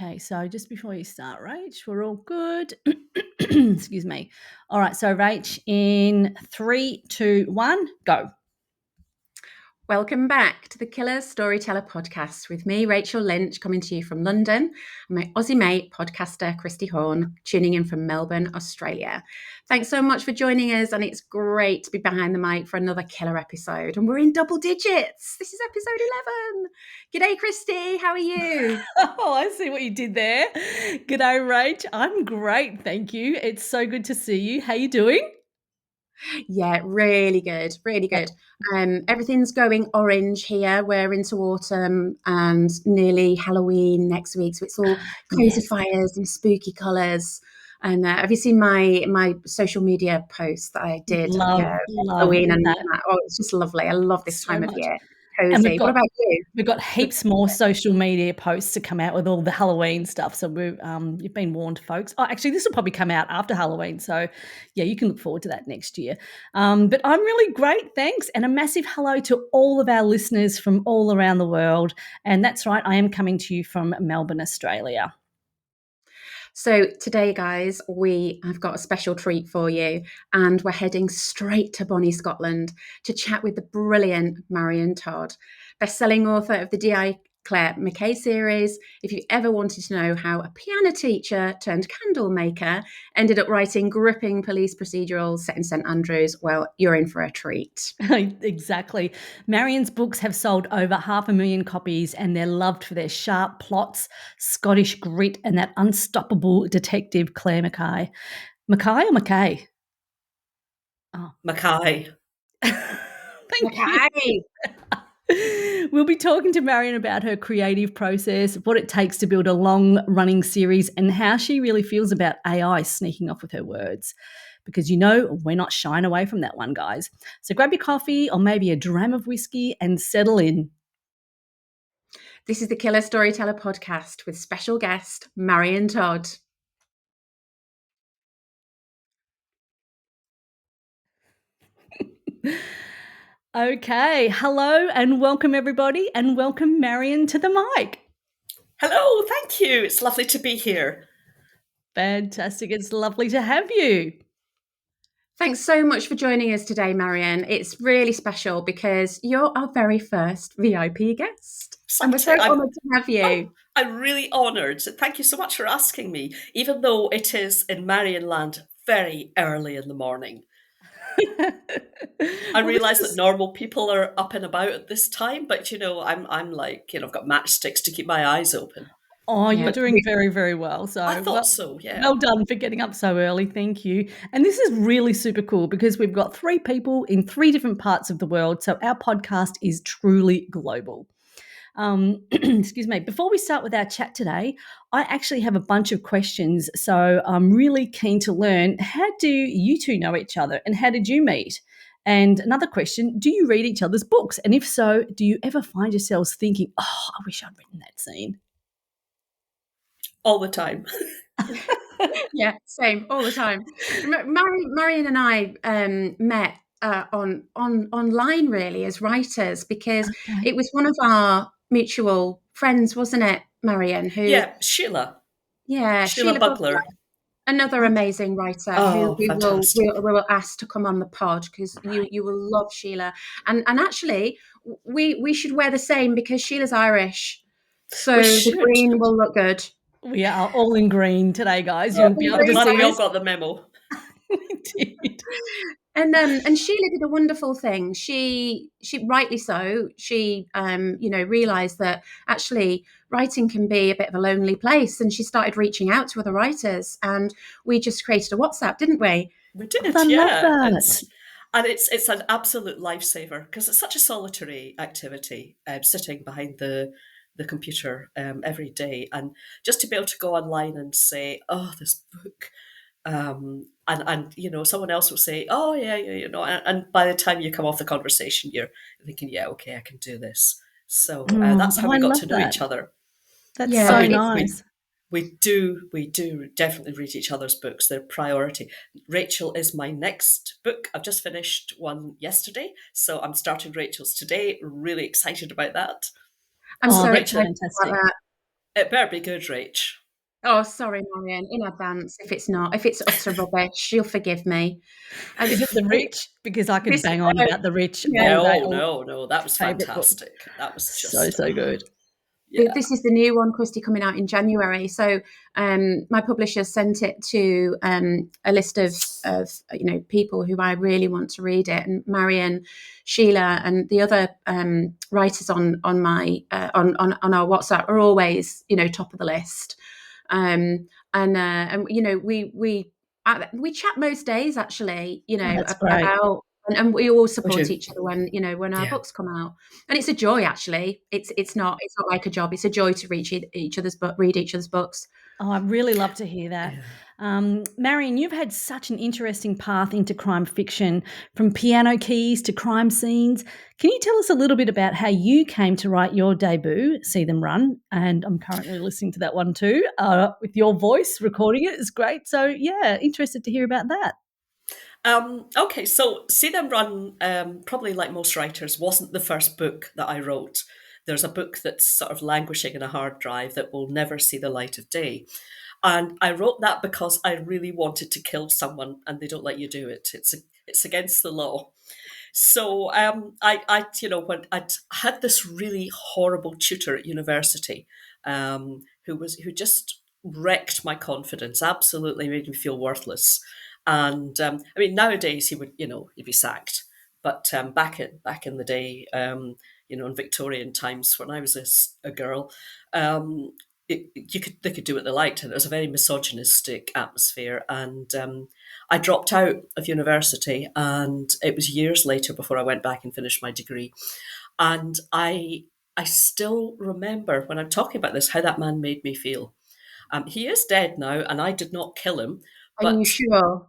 Okay, so just before you start, Rach, we're all good. Excuse me. All right, so Rach, in 3, 2, 1, go. Welcome back to the Killer Storyteller podcast with me, Rachel Lynch, coming to you from London, and my Aussie mate, podcaster Kristy Horn, tuning in from Melbourne, Australia. Thanks so much for joining us, and it's great to be behind the mic for another killer episode. And we're in double digits. This is episode 11. G'day, Kristy. How are you? Oh, I see what you did there. G'day, Rach. I'm great, thank you. It's so good to see you. How you doing? Yeah, really good, really good. Everything's going orange here. We're into autumn and nearly Halloween next week, so it's all cozy fires and spooky colours. And have you seen my social media post that I did? Love Halloween and that that. Oh, it's just lovely. I love this so time of much. year. And Cozy. What about you? we've got heaps more social media posts to come out with all the Halloween stuff. So you've been warned, folks. Oh, actually, this will probably come out after Halloween. So, yeah, you can look forward to that next year. But I'm really great, thanks. And a massive hello to all of our listeners from all around the world. And that's right, I am coming to you from Melbourne, Australia. So today, guys, we have got a special treat for you, and we're heading straight to Bonnie, Scotland, to chat with the brilliant Marion Todd, best-selling author of the Detective Clare Mackay series. If you ever wanted to know how a piano teacher turned candle maker ended up writing gripping police procedurals set in St Andrews, well, you're in for a treat. Exactly. Marion's books have sold over 500,000 copies, and they're loved for their sharp plots, Scottish grit, and that unstoppable detective Clare Mackay. Mackay or Mackay? Oh. Mackay. Thank you. We'll be talking to Marion about her creative process, what it takes to build a long-running series, and how she really feels about AI sneaking off with her words. Because we're not shying away from that one, guys. So grab your coffee or maybe a dram of whiskey and settle in. This is the Killer Storyteller podcast with special guest Marion Todd. Okay, hello and welcome everybody, and welcome Marion to the mic. Hello, thank you. It's lovely to be here. Fantastic. It's lovely to have you. Thanks so much for joining us today, Marion. It's really special because you're our very first VIP guest. And we're so honoured to have you. I'm really honoured. Thank you so much for asking me, even though it is in Marion land very early in the morning. I realise that normal people are up and about at this time, but I'm like, I've got matchsticks to keep my eyes open. Oh, you're doing very, very well. So I thought so, yeah. Well done for getting up so early. Thank you. And this is really super cool because we've got 3 people in 3 different parts of the world. So our podcast is truly global. Excuse me. Before we start with our chat today, I actually have a bunch of questions. So I'm really keen to learn, how do you two know each other and how did you meet? And another question, do you read each other's books? And if so, do you ever find yourselves thinking, oh, I wish I'd written that scene? All the time. Yeah, same, all the time. Marion and I met online really as writers because it was one of our mutual friends, wasn't it, Marion? Yeah, Sheila. Yeah, Sheila Bugler. Another amazing writer who we will ask to come on the pod because you will love Sheila. And actually, we should wear the same because Sheila's Irish, so the green will look good. We are all in green today, guys. You'll be able to see we all got the memo. We did. And Sheila did a wonderful thing. She rightly so. She realised that actually writing can be a bit of a lonely place, and she started reaching out to other writers. And we just created a WhatsApp, didn't we? We did, I love that. And it's an absolute lifesaver because it's such a solitary activity, sitting behind the computer every day, and just to be able to go online and say, oh, this book, and someone else will say, oh yeah, and by the time you come off the conversation, you're thinking, yeah, okay, I can do this. So that's how we got to know each other. That's so nice. We do definitely read each other's books. They're priority. Rachel is my next book. I've just finished one yesterday, so I'm starting Rachel's today. Really excited about that. I'm so excited about that. It better be good, Rach. Oh, sorry, Marion, in advance if it's not. If it's utter rubbish, you'll forgive me. Is it The Rich? Because I could This, bang on about The Rich yeah, all day. No, All no, no. That was favorite book. fantastic. That was So, just, so good. yeah. this is the new one, Kristy, coming out in January. So my publisher sent it to a list of people who I really want to read it, and Marion, Sheila, and the other writers on my on our WhatsApp are always top of the list. And we chat most days actually, Oh, that's great. about. And we all Would support you? each other when our Yeah. books come out, and it's a joy actually. It's not like a job. It's a joy to read each other's books. Oh, I'd really love to hear that. Yeah. Marion, you've had such an interesting path into crime fiction, from piano keys to crime scenes. Can you tell us a little bit about how you came to write your debut, See Them Run? And I'm currently listening to that one too, with your voice recording it. It's great. So, yeah, interested to hear about that. Okay, so See Them Run, probably like most writers, wasn't the first book that I wrote. There's a book that's sort of languishing in a hard drive that will never see the light of day. And I wrote that because I really wanted to kill someone, and they don't let you do it. It's against the law. So when I'd had this really horrible tutor at university, who just wrecked my confidence, absolutely made me feel worthless. And I mean, nowadays he'd be sacked, but back in the day, in Victorian times when I was a girl, they could do what they liked, and it was a very misogynistic atmosphere. And I dropped out of university, and it was years later before I went back and finished my degree. And I still remember when I'm talking about this how that man made me feel. He is dead now, and I did not kill him, Are you but sure?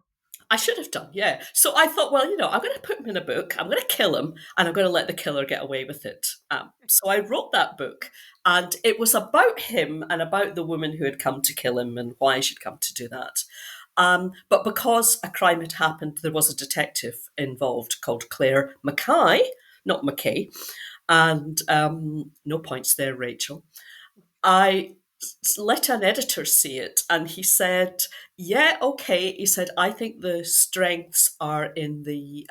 I should have done, yeah. So I thought, well, I'm going to put him in a book, I'm going to kill him, and I'm going to let the killer get away with it. So I wrote that book, and it was about him and about the woman who had come to kill him and why she'd come to do that. But because a crime had happened, there was a detective involved called Clare Mackay, not Mackay, and no points there, Rachel. I let an editor see it, and he said, yeah, okay. He said, I think the strengths are in the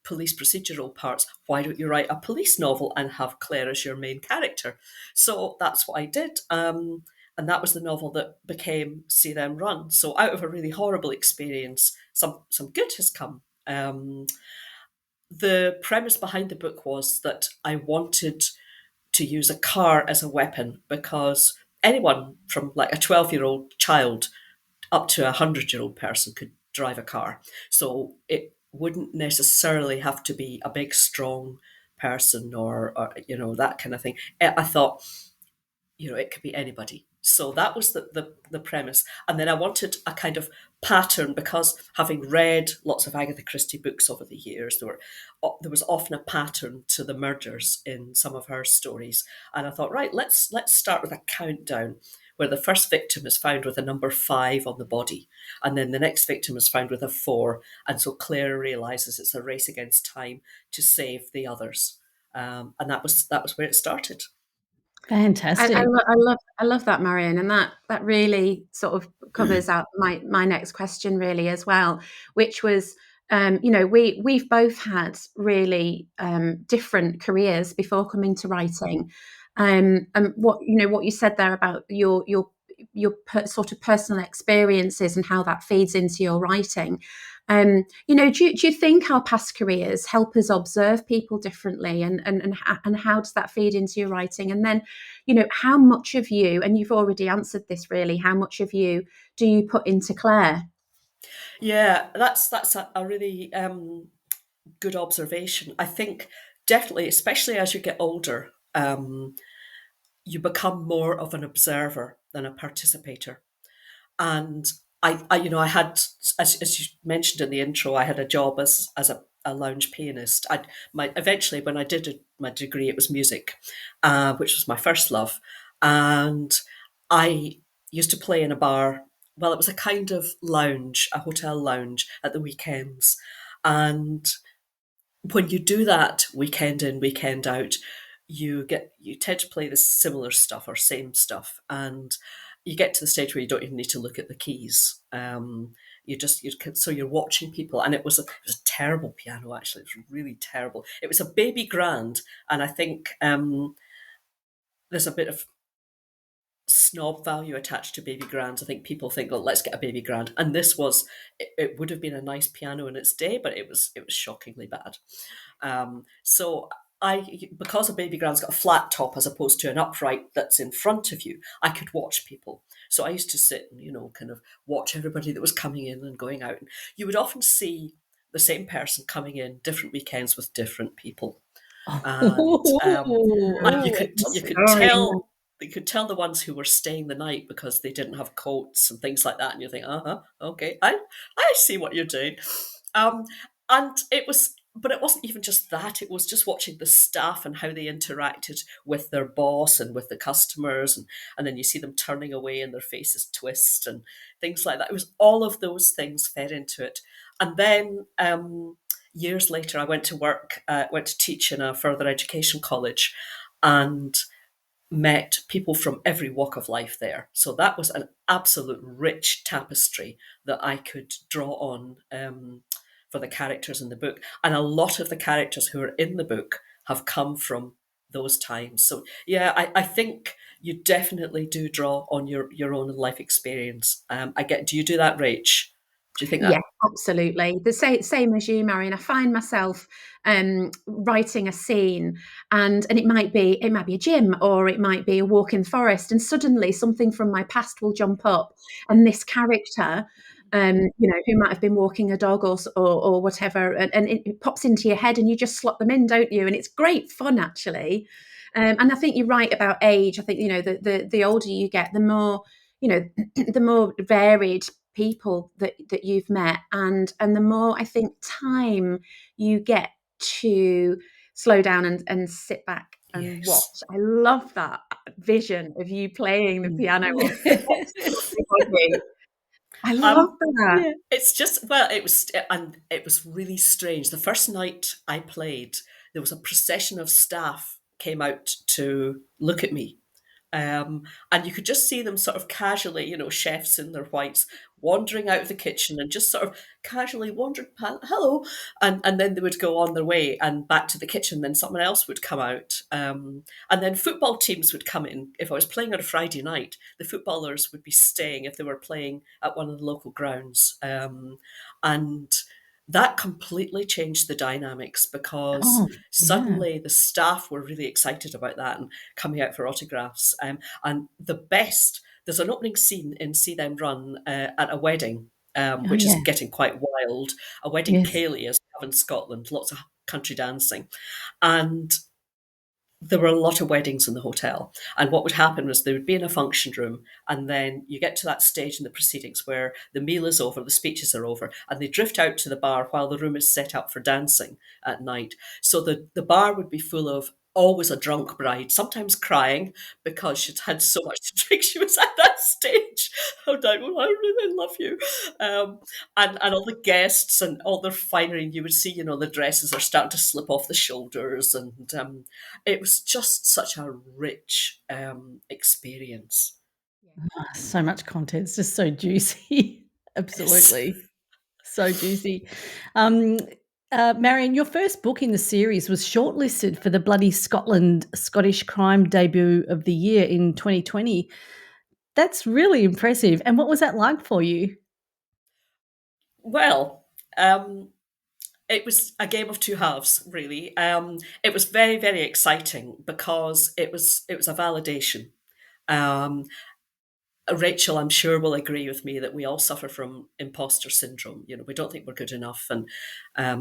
police procedural parts. Why don't you write a police novel and have Claire as your main character? So that's what I did. And that was the novel that became See Them Run. So out of a really horrible experience, some good has come. The premise behind the book was that I wanted to use a car as a weapon, because anyone from like a 12-year-old child up to a 100-year-old person could drive a car. So it wouldn't necessarily have to be a big, strong person or that kind of thing. I thought, it could be anybody. So that was the premise. And then I wanted a kind of pattern, because having read lots of Agatha Christie books over the years, there was often a pattern to the murders in some of her stories. And I thought, right, let's start with a countdown where the first victim is found with a number 5 on the body, and then the next victim is found with a 4. And so Claire realizes it's a race against time to save the others. And that was where it started. Fantastic. I love that, Marion, and that really sort of covers out my next question really as well, which was, we've both had really different careers before coming to writing, and what you said there about your sort of personal experiences and how that feeds into your writing. Do you think our past careers help us observe people differently, and how does that feed into your writing? And then, how much of you, and you've already answered this really, how much of you do you put into Claire? Yeah, that's a really good observation. I think definitely, especially as you get older, you become more of an observer than a participator. And I had, as you mentioned in the intro, I had a job as a lounge pianist. Eventually, when I did my degree, it was music, which was my first love, and I used to play in a bar. Well, it was a kind of lounge, a hotel lounge at the weekends, and when you do that weekend in, weekend out, you tend to play the similar stuff or same stuff, and you get to the stage where you don't even need to look at the keys. So you're watching people, and it was a terrible piano. Actually, it was really terrible. It was a baby grand, and I think there's a bit of snob value attached to baby grands. I think people think, well, let's get a baby grand, and it would have been a nice piano in its day, but it was shockingly bad. So because a baby grand's got a flat top as opposed to an upright that's in front of you, I could watch people. So I used to sit and kind of watch everybody that was coming in and going out. And you would often see the same person coming in different weekends with different people, and Oh, you could you could tell. You could tell the ones who were staying the night because they didn't have coats and things like that, and you think, okay, I see what you're doing. Um, and but it wasn't even just that. It was just watching the staff and how they interacted with their boss and with the customers, and then you see them turning away and their faces twist and things like that. It was all of those things fed into it, and then. Years later, I went to teach in a further education college, and met people from every walk of life there. So that was an absolute rich tapestry that I could draw on for the characters in the book. And a lot of the characters who are in the book have come from those times. So yeah, I think you definitely do draw on your own life experience. Do you do that, Rach? Do you think Yeah, that? absolutely. The same as you, Marion. I find myself writing a scene, and it might be a gym, or it might be a walk in the forest, and suddenly something from my past will jump up, and this character, who might have been walking a dog or whatever, and it pops into your head, and you just slot them in, don't you? And it's great fun, actually. And I think you're right about age. I think the older you get, the more the more varied people that you've met, and the more I think time you get to slow down and sit back and watch. Yes. I love that vision of you playing the Mm. piano on everybody. I love Um, that. yeah. It's just it was really strange. The first night I played, there was a procession of staff came out to look at me, and you could just see them sort of casually, chefs in their whites, wandering out of the kitchen and just sort of casually wandering past, hello, and then they would go on their way and back to the kitchen. Then someone else would come out, and then football teams would come in. If I was playing on a Friday night, the footballers would be staying if they were playing at one of the local grounds, and that completely changed the dynamics because Oh, yeah. suddenly the staff were really excited about that and coming out for autographs. And there's an opening scene in See Them Run at a wedding, Oh, which is yeah. getting quite wild. A wedding Yes. Cayley, as we have in Scotland, lots of country dancing. And there were a lot of weddings in the hotel. And what would happen was they would be in a function room, and then you get to that stage in the proceedings where the meal is over, the speeches are over, and they drift out to the bar while the room is set up for dancing at night. So the bar would be full of always a drunk bride, sometimes crying because she'd had so much to drink. She was at that stage. I'm like, well, I really love you. Um, and all the guests and all their finery, and you would see, the dresses are starting to slip off the shoulders, and it was just such a rich experience. So much content. It's just so juicy. Yes. Absolutely. So juicy. Um, Marion, your first book in the series was shortlisted for the Bloody Scotland Scottish Crime Debut of the Year in 2020. That's really impressive. And what was that like for you? Well, it was a game of two halves, really. It was very, very exciting because it was a validation. Um, Rachel, I'm sure, will agree with me that we all suffer from imposter syndrome. We don't think we're good enough. And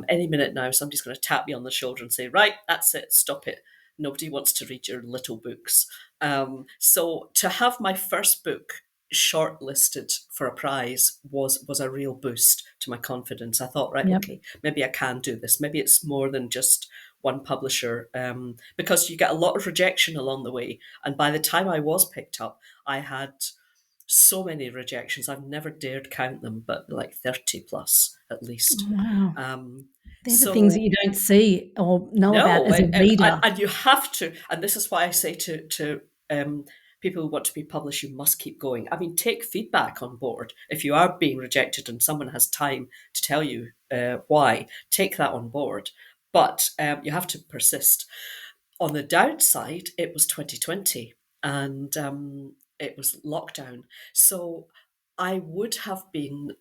any minute now, somebody's going to tap me on the shoulder and say, right, that's it, stop it. Nobody wants to read your little books. So to have my first book shortlisted for a prize was a real boost to my confidence. I thought, right, Yep. okay, maybe I can do this. Maybe it's more than just one publisher, because you get a lot of rejection along the way. And by the time I was picked up, I had so many rejections. I've never dared count them, but like 30 plus at least. Wow. Um, They're the things that so you don't see or know about no, as a reader. and you have to, and this is why I say to people who want to be published, you must keep going. I mean, take feedback on board. If you are being rejected and someone has time to tell you why, take that on board. But you have to persist. On the downside, it was 2020 and it was lockdown. So I would have been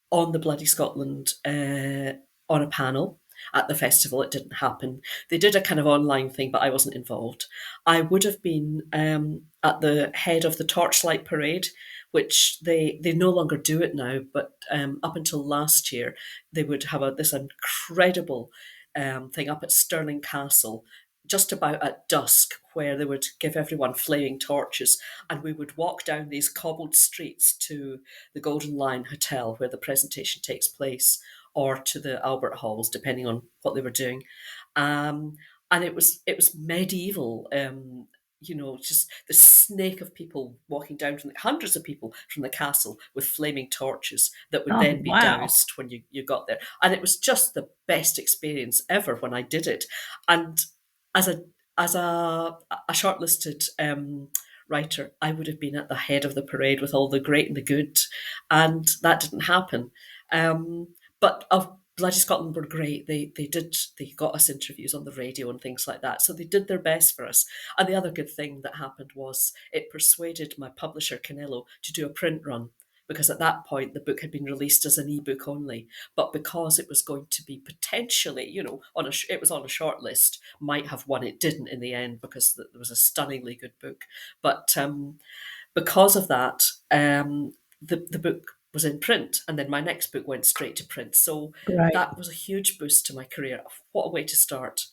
on the Bloody Scotland on a panel at the festival. It didn't happen. They did a kind of online thing, but I wasn't involved. I would have been at the head of the Torchlight Parade, which they no longer do it now, but up until last year, they would have this incredible thing up at Stirling Castle just about at dusk, where they would give everyone flaming torches, and we would walk down these cobbled streets to the Golden Lion Hotel where the presentation takes place, or to the Albert Halls, depending on what they were doing. And it was medieval. Just the snake of people walking down from hundreds of people from the castle with flaming torches that would Oh, then be wow. doused when you got there. And it was just the best experience ever when I did it. And as a shortlisted writer, I would have been at the head of the parade with all the great and the good, and that didn't happen. But Bloody Scotland were great. They got us interviews on the radio and things like that. So they did their best for us. And the other good thing that happened was it persuaded my publisher Canelo to do a print run, because at that point the book had been released as an ebook only. But because it was going to be potentially, it was on a short list, might have won. It didn't in the end because there was a stunningly good book. But because of that, the book was in print, and then my next book went straight to print. So Great. that was a huge boost to my career. What a way to start.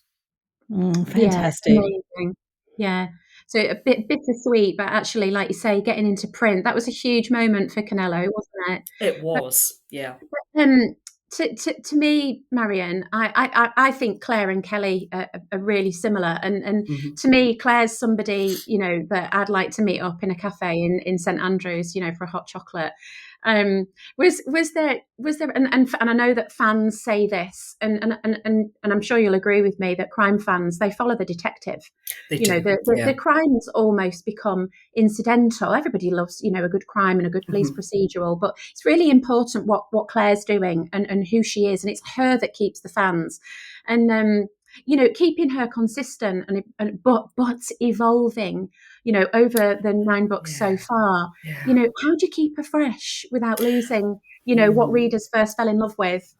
Yeah, Fantastic. amazing. Yeah. So a bit bittersweet, but actually, like you say, getting into print, that was a huge moment for Canelo, wasn't it? It But, was, yeah. um, to me, Marion, I think Claire and Kelly are really similar, and Mm-hmm. to me, Claire's somebody that I'd like to meet up in a cafe in St Andrews, for a hot chocolate. Was there and I know that fans say this, and I'm sure you'll agree with me that crime fans, they follow the detective. They do, The crimes almost become incidental. Everybody loves a good crime and a good police Mm-hmm. procedural, but it's really important what Claire's doing and who she is, and it's her that keeps the fans. And keeping her consistent but evolving, over the 9 books so far. Yeah. How do you keep her fresh without losing, what readers first fell in love with?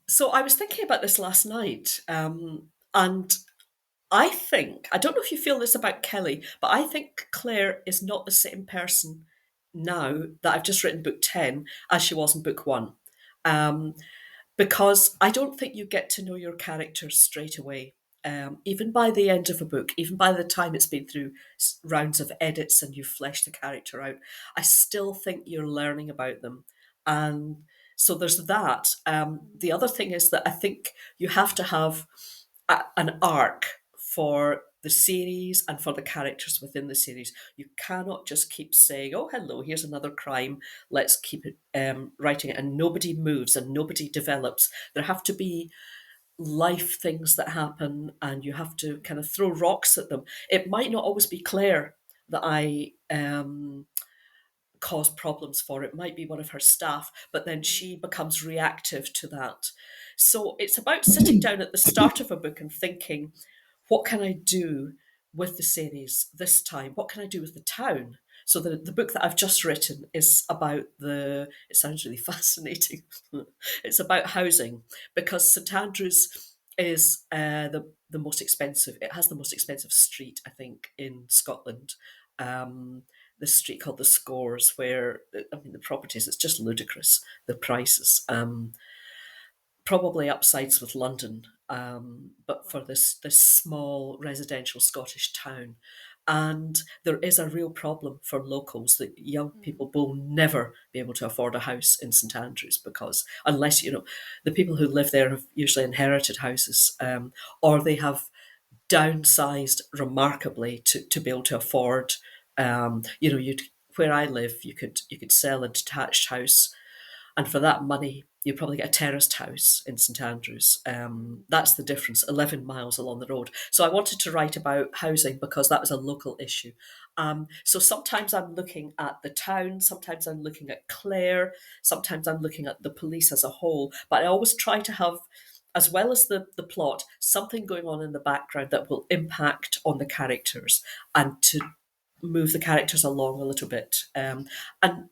So I was thinking about this last night, and I don't know if you feel this about Kelly, but I think Claire is not the same person now that I've just written book 10 as she was in book 1. Because I don't think you get to know your characters straight away. Even by the end of a book, even by the time it's been through rounds of edits and you've fleshed the character out, I still think you're learning about them. And so there's that. The other thing is that I think you have to have an arc for the series and for the characters within the series. You cannot just keep saying, oh, hello, here's another crime, let's keep it writing it, and nobody moves and nobody develops. There have to be life things that happen, and you have to kind of throw rocks at them. It might not always be Claire that I cause problems for. It might be one of her staff, but then she becomes reactive to that. So it's about sitting down at the start of a book and thinking, what can I do with the series this time? What can I do with the town? So the book that I've just written is about it sounds really fascinating. It's about housing, because St Andrews is the most expensive. It has the most expensive street, I think, in Scotland. The street called the Scores, where the properties, it's just ludicrous, the prices. Probably upsides with London, but for this small residential Scottish town. And there is a real problem for locals that young people will never be able to afford a house in St Andrews, because unless, the people who live there have usually inherited houses, or they have downsized remarkably to be able to afford. Where I live, you could sell a detached house And for that money, you probably get a terraced house in St Andrews. That's the difference, 11 miles along the road. So I wanted to write about housing because that was a local issue. So sometimes I'm looking at the town, sometimes I'm looking at Clare, sometimes I'm looking at the police as a whole. But I always try to have, as well as the plot, something going on in the background that will impact on the characters and to move the characters along a little bit. And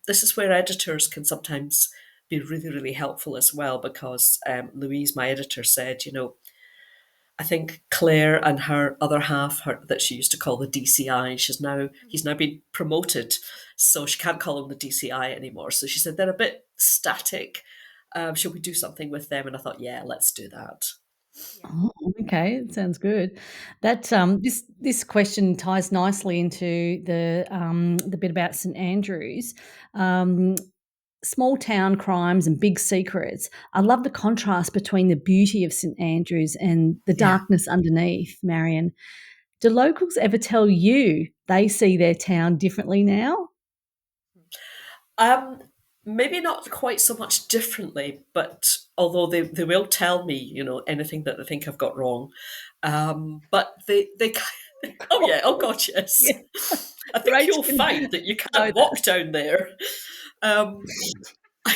this is where editors can sometimes be really, really helpful as well, because Louise, my editor, said, I think Claire and her other half, that she used to call the DCI, he's now been promoted, so she can't call him the DCI anymore. So she said they're a bit static. Shall we do something with them? And I thought, yeah, let's do that. Oh, okay, it sounds good. That this question ties nicely into the bit about St Andrews. Um, Small town crimes and big secrets. I love the contrast between the beauty of St Andrews and the Yeah. darkness underneath, Marion. Do locals ever tell you they see their town differently now? Maybe not quite so much differently, but although they will tell me, anything that they think I've got wrong. But they oh yeah, oh god, yes. Yeah. I think Rach you'll can find that you know can't that. walk down there. Um, I,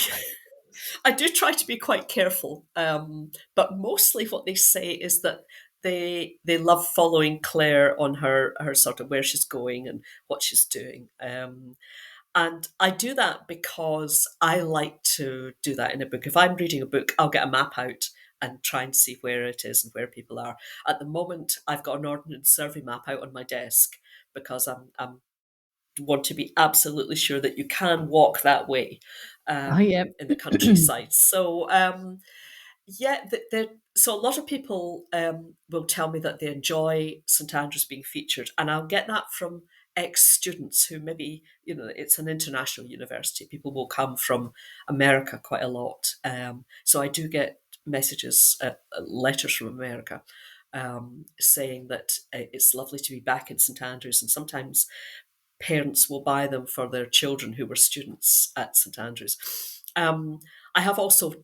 I do try to be quite careful, but mostly what they say is that they love following Claire on her sort of where she's going and what she's doing. And I do that because I like to do that in a book. If I'm reading a book, I'll get a map out and try and see where it is and where people are. At the moment, I've got an Ordnance Survey map out on my desk because I'm want to be absolutely sure that you can walk that way Oh, yeah. in the countryside. So yeah, so a lot of people will tell me that they enjoy St Andrews being featured, and I'll get that from ex-students who maybe, it's an international university. People will come from America quite a lot. So I do get messages, letters from America saying that it's lovely to be back in St Andrews, and sometimes parents will buy them for their children who were students at St Andrews. I have also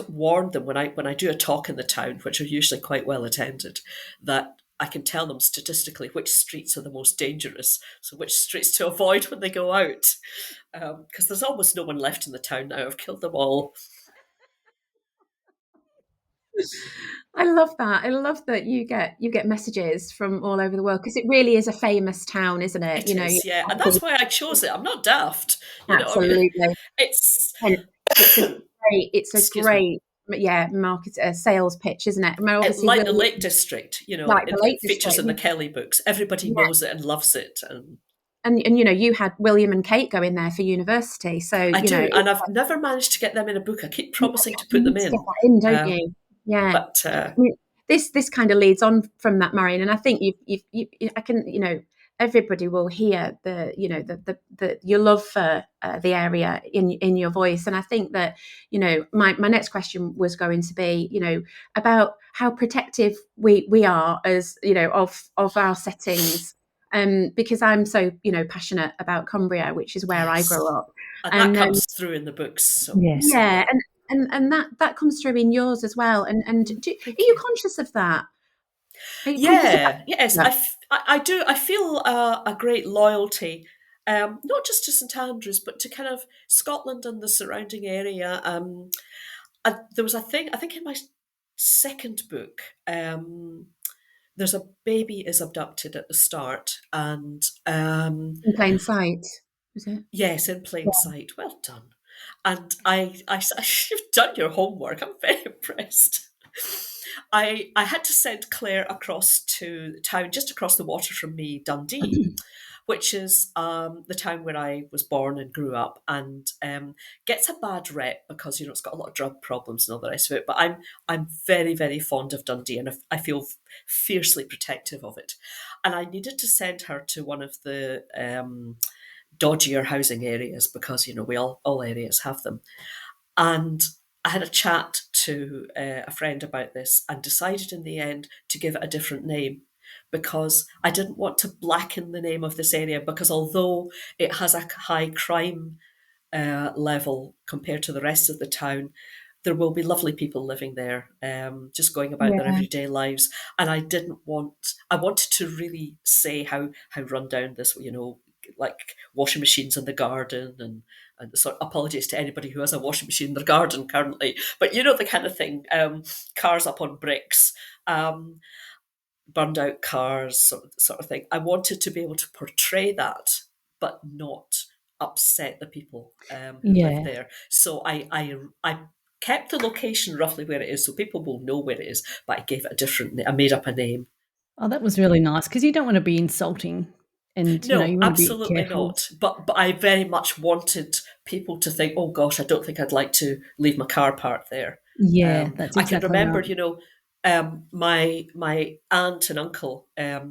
warned them when I do a talk in the town, which are usually quite well attended, that I can tell them statistically which streets are the most dangerous, so which streets to avoid when they go out, because there's almost no one left in the town now. I've killed them all. I love that. I love that you get messages from all over the world, because it really is a famous town, isn't it? It is, yeah, and that's why I chose it. I'm not daft, I mean, Absolutely. it's And it's a excuse me. great, yeah, market sales pitch, isn't it? I mean, obviously, Like the Lake District, like the Lake it features District, in the Kelly books. Everybody yeah. knows it and loves it, and And you had William and Kate go in there for university, so I do, and I've never managed to get them in a book. I keep promising to put you them need to get in, that in, don't you? Yeah. but I mean, this kind of leads on from that, Marion, and I think I can, everybody will hear the your love for the area in your voice, and I think that my next question was going to be about how protective we are as of our settings, because I'm so passionate about Cumbria, which is where I yes, grew up, and that and comes through in the books. So, Yes. so yeah, yeah. and that comes through in yours as well. And are Thank you you. conscious of that? Are you conscious of Yeah, yes, that? I do. I feel a great loyalty, not just to St Andrews, but to kind of Scotland and the surrounding area. There was a thing, I think in my second book, there's a baby is abducted at the start, and In plain sight, is it? yes, in plain sight. Well done. And you've done your homework. I'm very impressed. I had to send Claire across to the town just across the water from me, Dundee, which is the town where I was born and grew up, and gets a bad rep because it's got a lot of drug problems and all the rest of it. But I'm very, very fond of Dundee, and I feel fiercely protective of it. And I needed to send her to one of the dodgier housing areas because we all areas have them. And I had a chat to a friend about this and decided in the end to give it a different name, because I didn't want to blacken the name of this area, because although it has a high crime level compared to the rest of the town. There will be lovely people living there, just going about their Yeah. everyday lives. And I wanted to really say how run down this, like washing machines in the garden, and sort of apologies to anybody who has a washing machine in their garden currently, but you know the kind of thing, cars up on bricks, um, burned out cars, sort of thing. I wanted to be able to portray that, but not upset the people who live Yeah. there. So I kept the location roughly where it is, so people will know where it is. But I gave it a different. I made up a name. Oh, that was really nice because you don't want to be insulting and, No, you want to be absolutely careful. not. But I very much wanted people to think, oh gosh, I don't think I'd like to leave my car parked there. Yeah, that's I can exactly remember, right. my aunt and uncle. I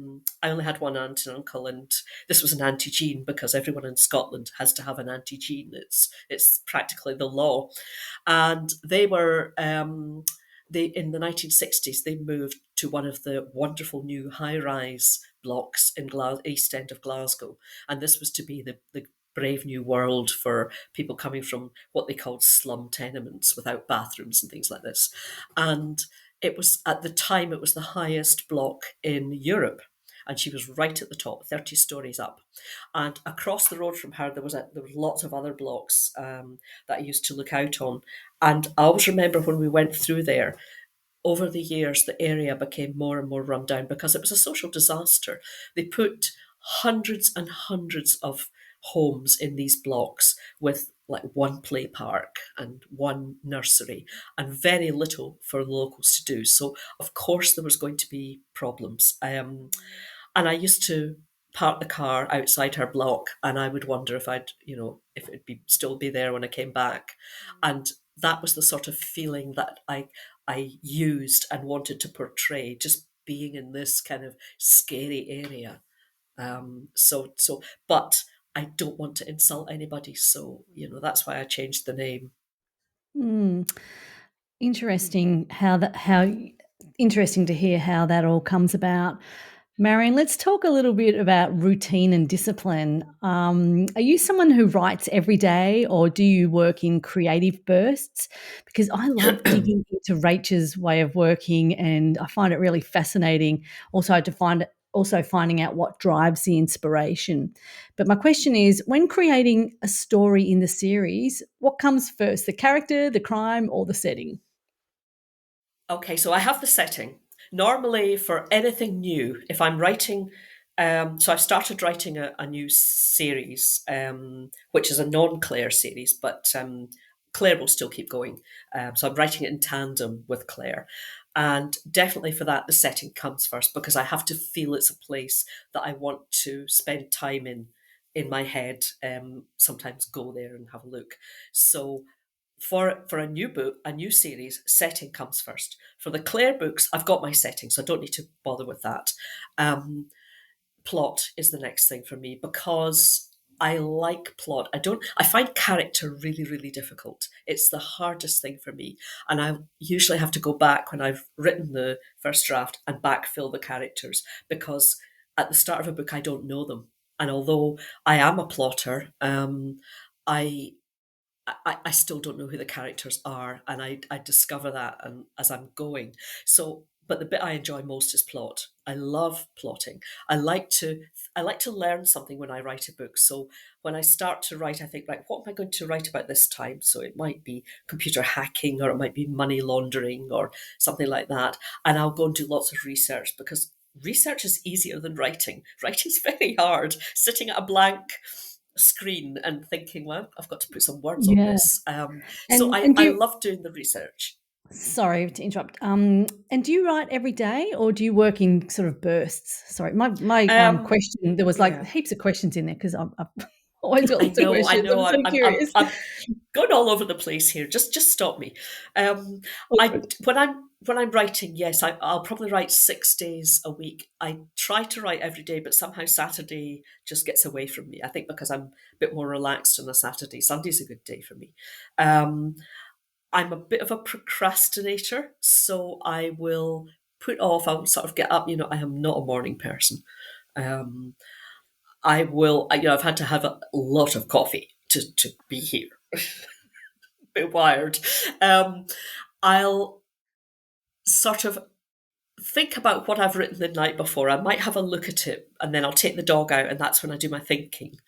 only had one aunt and uncle, and this was an Auntie Jean because everyone in Scotland has to have an Auntie Jean. It's practically the law, and they were. They in the 1960s they moved to one of the wonderful new high-rise blocks in East End of Glasgow, and this was to be the brave new world for people coming from what they called slum tenements without bathrooms and things like this. And it was, at the time, it was the highest block in Europe. And she was right at the top, 30 stories up. And across the road from her, there was lots of other blocks that I used to look out on. And I always remember when we went through there, over the years, the area became more and more run down because it was a social disaster. They put hundreds and hundreds of homes in these blocks with like one play park and one nursery and very little for the locals to do. So, of course, there was going to be problems. And I used to park the car outside her block, and I would wonder if if it'd be still be there when I came back. And that was the sort of feeling that I used and wanted to portray, just being in this kind of scary area. But I don't want to insult anybody, so that's why I changed the name. Mm. Interesting how interesting to hear how that all comes about. Marion, let's talk a little bit about routine and discipline. Are you someone who writes every day or do you work in creative bursts? Because I love digging into Rachel's way of working and I find it really fascinating also finding out what drives the inspiration. But my question is, when creating a story in the series, what comes first, the character, the crime, or the setting? Okay, so I have the setting. Normally, for anything new, if I'm writing, so I've started writing a new series, which is a non-Claire series, but Claire will still keep going. So I'm writing it in tandem with Claire. And definitely for that, the setting comes first because I have to feel it's a place that I want to spend time in my head. Sometimes go there and have a look. So for a new book, a new series, setting comes first. For the Claire books, I've got my setting, so I don't need to bother with that. Um, Plot is the next thing for me because I like plot. I find character really, really difficult. It's the hardest thing for me. And I usually have to go back when I've written the first draft and backfill the characters because at the start of a book, I don't know them. And although I am a plotter, I I still don't know who the characters are, and I discover that and as I'm going. So, but the bit I enjoy most is plot. I love plotting. I like to I like to learn something when I write a book. So when I start to write, I think, right, what am I going to write about this time? So it might be computer hacking, or it might be money laundering, or something like that. And I'll go and do lots of research because research is easier than writing. Writing's very hard. Sitting at a blank screen and thinking, well, I've got to put some words on Yeah. this. So And do I you love doing the research. sorry to interrupt. And do you write every day or do you work in sort of bursts? Sorry, my Um, question, there was like yeah, heaps of questions in there because I've always got I lots of know, I questions. know. I'm so curious. I'm going all over the place here. Just stop me. Um, All I good. when I'm writing, yes, I'll probably write 6 days a week. I try to write every day, but somehow Saturday just gets away from me. I think because I'm a bit more relaxed on a Saturday. Sunday's a good day for me. Um, I'm a bit of a procrastinator, so I will put off. I'll sort of get up. I am not a morning person. Um, I will. I've had to have a lot of coffee to be here. A bit wired. I'll sort of think about what I've written the night before. I might have a look at it, and then I'll take the dog out, and that's when I do my thinking.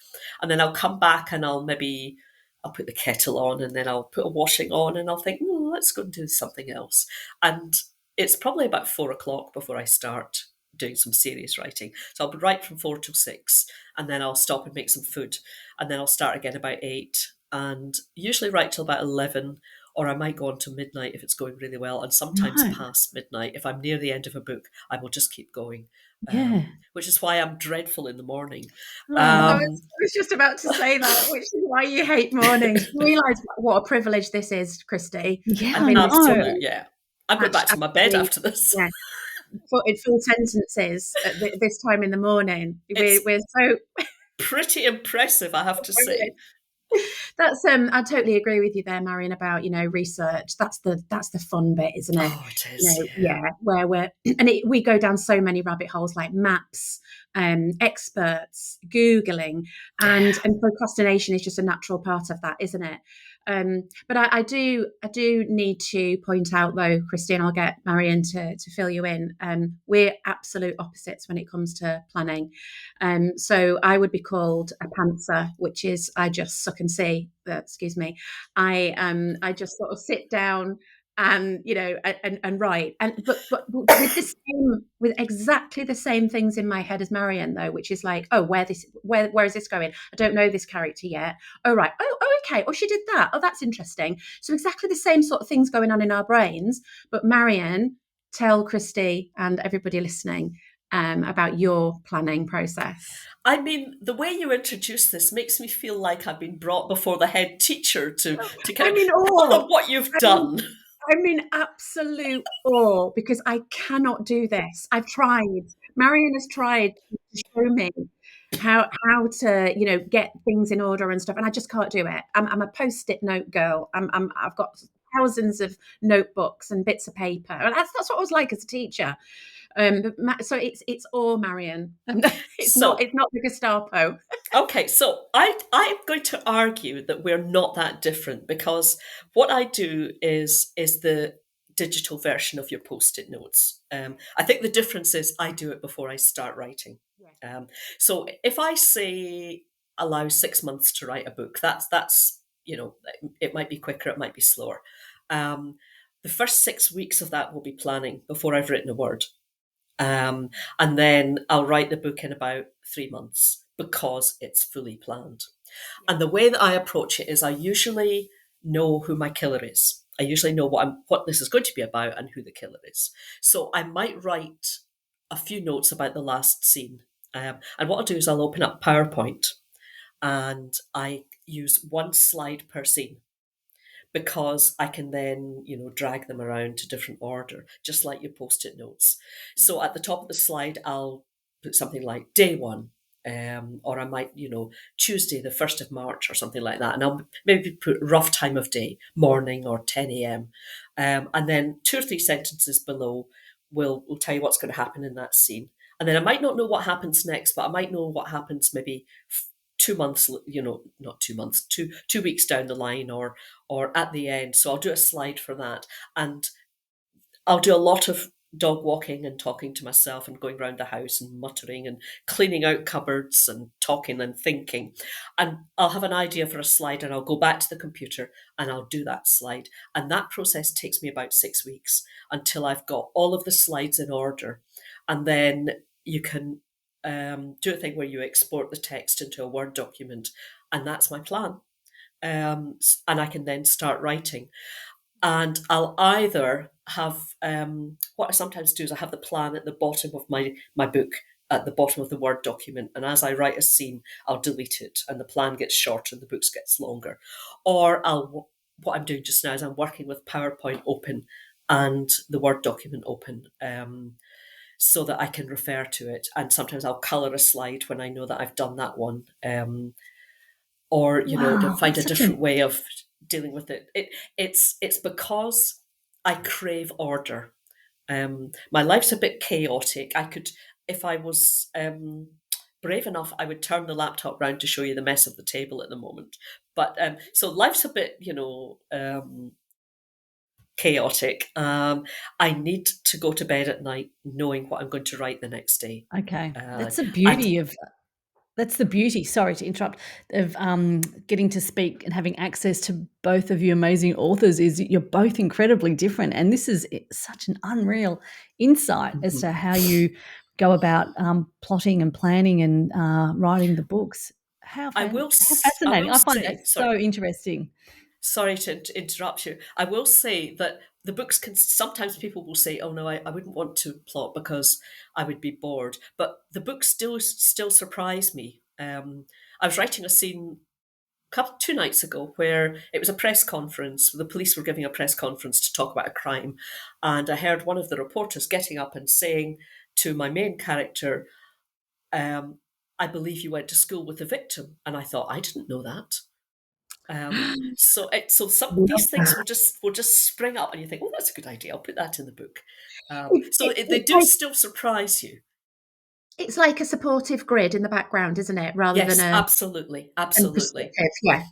And then I'll come back and I'll put the kettle on, and then I'll put a washing on, and I'll think, let's go and do something else. And it's probably about 4 o'clock before I start doing some serious writing. So I'll write from 4 till 6, and then I'll stop and make some food, and then I'll start again about 8, and usually write till about 11. Or I might go on to midnight if it's going really well, and sometimes Right. past midnight. If I'm near the end of a book, I will just keep going, Yeah. which is why I'm dreadful in the morning. I was just about to say that, which is why you hate mornings. You realise what a privilege this is, Kristy. Yeah, I've I been know. Absolutely, yeah. I'm going back to my bed actually, after this. yeah, in full sentences at this time in the morning. It's We're so pretty impressive, I have to say. That's I totally agree with you there, Marion, about research. That's the fun bit, isn't it? Oh, it is, Yeah, where we go down so many rabbit holes like maps, experts, googling, and procrastination is just a natural part of that, isn't it? But I do need to point out though, Kristy, and I'll get Marion to fill you in. We're absolute opposites when it comes to planning. So I would be called a pantser, which is I just suck and see. Excuse me. I just sort of sit down and and write, but with the same, with exactly the same things in my head as Marion though, which is like, oh, where is this going? I don't know this character yet. Oh right. Oh okay. Oh, she did that. Oh, that's interesting. So exactly the same sort of things going on in our brains. But Marion, tell Kristy and everybody listening about your planning process. I mean, the way you introduce this makes me feel like I've been brought before the head teacher to kind of tell them what you've done. I'm in absolute awe because I cannot do this. I've tried. Marion has tried to show me how to get things in order and stuff, and I just can't do it. I'm a post-it note girl. I've got thousands of notebooks and bits of paper, and that's what I was like as a teacher. So it's all Marion. It's not the Gestapo. Okay, so I'm going to argue that we're not that different, because what I do is the digital version of your post-it notes. I think the difference is I do it before I start writing. So if I say allow 6 months to write a book, that's it might be quicker, it might be slower. The first 6 weeks of that will be planning before I've written a word. And then I'll write the book in about 3 months because it's fully planned. And the way that I approach it is I usually know who my killer is. I usually know what this is going to be about and who the killer is. So I might write a few notes about the last scene. And what I'll do is I'll open up PowerPoint and I use one slide per scene, because I can then, drag them around to different order, just like your post-it notes. So at the top of the slide, I'll put something like day 1, or I might, Tuesday, the 1st of March or something like that. And I'll maybe put rough time of day, morning or 10 a.m. And then 2 or 3 sentences below will tell you what's going to happen in that scene. And then I might not know what happens next, but I might know what happens maybe 2 months, not 2 months, 2 weeks down the line, or at the end. So I'll do a slide for that. And I'll do a lot of dog walking and talking to myself and going around the house and muttering and cleaning out cupboards and talking and thinking. And I'll have an idea for a slide and I'll go back to the computer and I'll do that slide. And that process takes me about 6 weeks until I've got all of the slides in order. And then you can do a thing where you export the text into a Word document, and that's my plan. And I can then start writing. And I'll either have, what I sometimes do is I have the plan at the bottom of my book, at the bottom of the Word document. And as I write a scene, I'll delete it and the plan gets shorter and the book gets longer. Or what I'm doing just now is I'm working with PowerPoint open and the Word document open, so that I can refer to it. And sometimes I'll colour a slide when I know that I've done that one. Or to find a different way of dealing with it. It's because I crave order. My life's a bit chaotic. I could, if I was brave enough, I would turn the laptop round to show you the mess of the table at the moment. But so life's a bit, chaotic. I need to go to bed at night knowing what I'm going to write the next day. Okay. Uh, That's the and beauty of That's the beauty, sorry to interrupt, of, getting to speak and having access to both of you amazing authors is that you're both incredibly different, and this is such an unreal insight as mhm. to how you go about, plotting and planning and, writing the books. How I fascinating. will I find say, that sorry, so interesting. sorry to interrupt you. I will say that the books can sometimes people will say, "Oh no, I wouldn't want to plot because I would be bored." But the books still surprise me. I was writing a scene two nights ago where it was a press conference. The police were giving a press conference to talk about a crime, and I heard one of the reporters getting up and saying to my main character, um, "I believe you went to school with the victim," and I thought I didn't know that. So some Love these things that. will just spring up, and you think, "Oh, that's a good idea. I'll put that in the book." It, So it, they it's do like still surprise you. it's like a supportive grid in the background, isn't it? Rather than Yes, a absolutely, and absolutely. prescriptive. Yeah.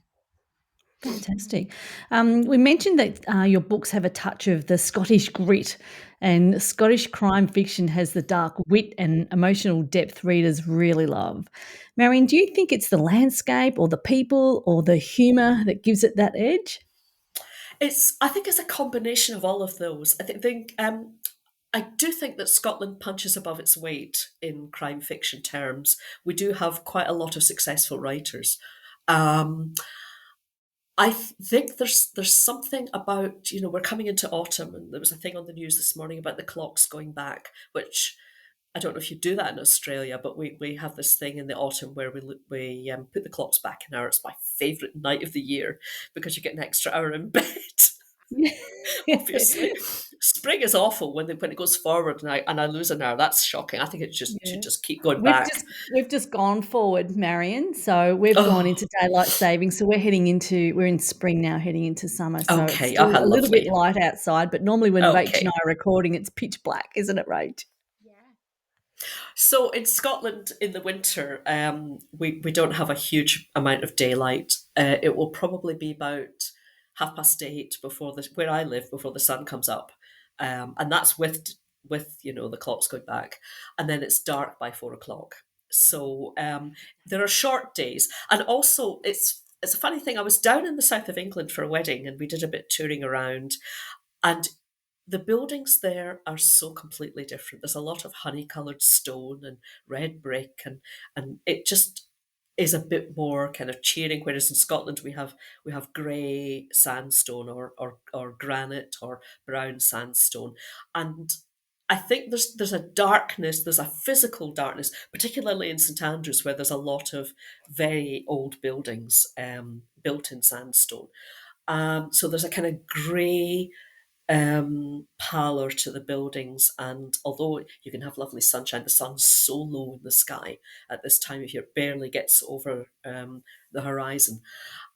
Fantastic. We mentioned that your books have a touch of the Scottish grit, and Scottish crime fiction has the dark wit and emotional depth readers really love. Marion, do you think it's the landscape or the people or the humour that gives it that edge? I think it's a combination of all of those. I do think that Scotland punches above its weight in crime fiction terms. We do have quite a lot of successful writers. Um, think there's something about, we're coming into autumn, and there was a thing on the news this morning about the clocks going back, which I don't know if you do that in Australia, but we have this thing in the autumn where we put the clocks back an hour. It's my favourite night of the year because you get an extra hour in bed. Obviously, spring is awful when it goes forward and I lose an hour. That's shocking. I think it just should Yeah. just keep going We've back. just we've just gone forward, Marion. So we've gone Oh, into daylight saving. So we're in spring now, heading into summer. So it's okay. Oh, still how a little bit lovely. light outside, but normally when Rach and Okay. I are recording, it's pitch black, isn't it, Rach? Yeah. So in Scotland in the winter, we don't have a huge amount of daylight. It will probably be about 8:30 where I live before the sun comes up, and that's with the clocks going back, and then it's dark by 4 o'clock. So there are short days, and also it's a funny thing. I was down in the south of England for a wedding, and we did a bit touring around, and the buildings there are so completely different. There's a lot of honey-coloured stone and red brick, and it just is a bit more kind of cheering. Whereas in Scotland we have grey sandstone or granite or brown sandstone, and I think there's a darkness, there's a physical darkness, particularly in St Andrews, where there's a lot of very old buildings built in sandstone. So there's a kind of grey pallor to the buildings. And although you can have lovely sunshine, the sun's so low in the sky at this time of year, it barely gets over the horizon.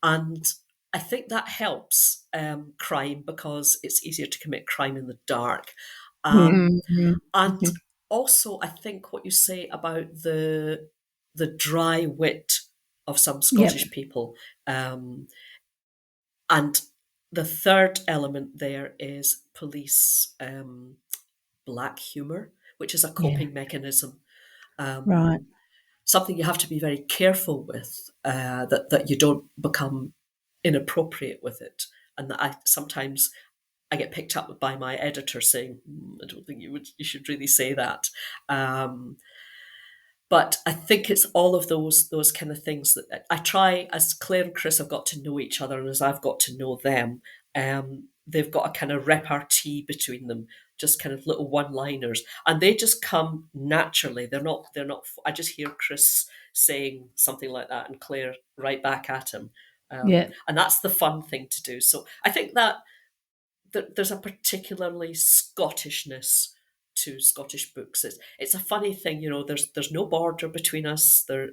And I think that helps crime because it's easier to commit crime in the dark. Um, Mhm. and Mhm. also, I think what you say about the dry wit of some Yep. Scottish people, um, and the third element there is police black humour, which is a Yeah. coping mechanism. Right. Um, Something you have to be very careful with, that you don't become inappropriate with it. And that I get picked up by my editor saying, I don't think you should really say that. Um, but I think it's all of those kind of things that I try, as Claire and Chris have got to know each other and as I've got to know them. They've got a kind of repartee between them, just kind of little one-liners, and they just come naturally. They're not. I just hear Chris saying something like that, and Claire right back at him, Yeah. and that's the fun thing to do. So I think that there's a particularly Scottishness to Scottish books. It's a funny thing, There's no border between us there,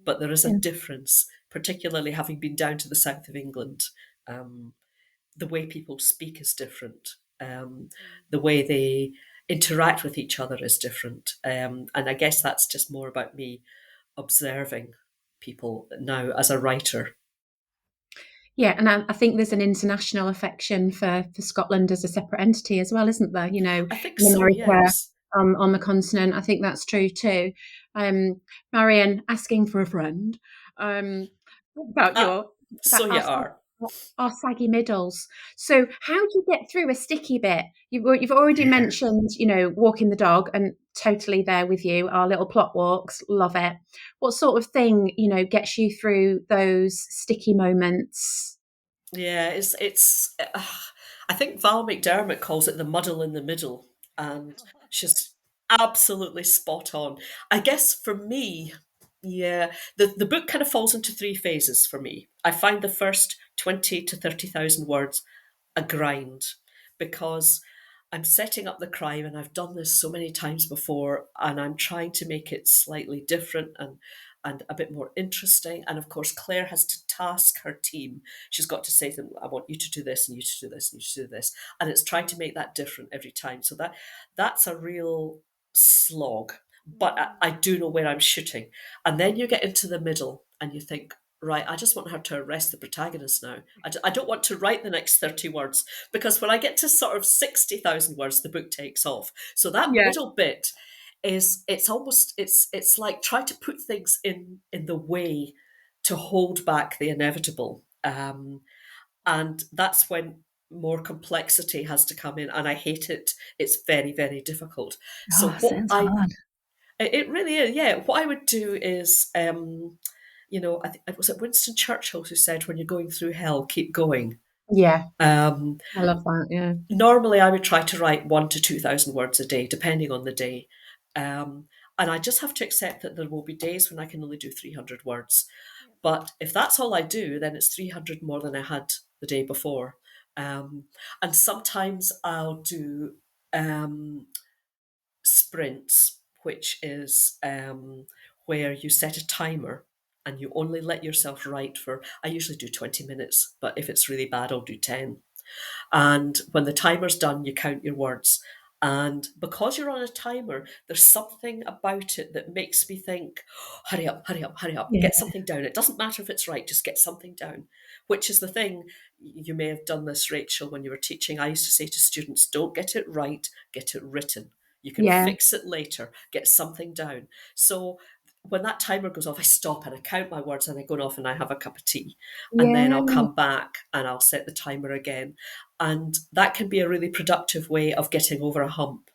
but there is a Yeah. difference, particularly having been down to the south of England. Um, the way people speak is different. The way they interact with each other is different, and I guess that's just more about me observing people now as a writer. Yeah, and I think there's an international affection for Scotland as a separate entity as well, isn't there? You know, I think in so, America, yes. on the continent, I think that's true too. Marion, asking for a friend, about Ah, your about so you are. our saggy middles. So, how do you get through a sticky bit? You've already mentioned, you know, walking the dog, and totally there with you. Our little plot walks, love it. What sort of thing, you know, gets you through those sticky moments? Yeah, it's. I think Val McDermott calls it the muddle in the middle, and she's absolutely spot on. I guess for me, yeah, the book kind of falls into three phases for me. I find the first 20 to 30,000 words a grind because I'm setting up the crime and I've done this so many times before and I'm trying to make it slightly different and a bit more interesting. And of course, Claire has to task her team. She's got to say to them, I want you to do this and you to do this and you to do this. And it's trying to make that different every time. So that's a real slog. But I do know where I'm shooting. And then you get into the middle and you think, right, I just want her to arrest the protagonist now. I don't want to write the next 30 words because when I get to sort of 60,000 words, the book takes off. So that Yeah, middle bit is it's like try to put things in the way to hold back the inevitable. And that's when more complexity has to come in and I hate it. It's very, very difficult. So Oh, sounds hard. it really is. Yeah. What I would do is, I think it was it Winston Churchill who said, "When you're going through hell, keep going." yeah, Um, I love that. Yeah, Normally, I would try to write 1 to 2,000 words a day, depending on the day. And I just have to accept that there will be days when I can only do 300 words. But if that's all I do, then it's 300 more than I had the day before. Um, and sometimes I'll do um, sprints, which is where you set a timer and you only let yourself write for, I usually do 20 minutes, but if it's really bad, I'll do 10. And when the timer's done, you count your words. And because you're on a timer, there's something about it that makes me think, hurry up, hurry up, hurry up, Yeah. get something down. It doesn't matter if it's right, just get something down, which is the thing. You may have done this, Rachel, when you were teaching. I used to say to students, don't get it right, get it written. You can yeah, fix it later, get something down. So when that timer goes off, I stop and I count my words and I go off and I have a cup of tea. And then yeah, I'll come back and I'll set the timer again. And that can be a really productive way of getting over a hump.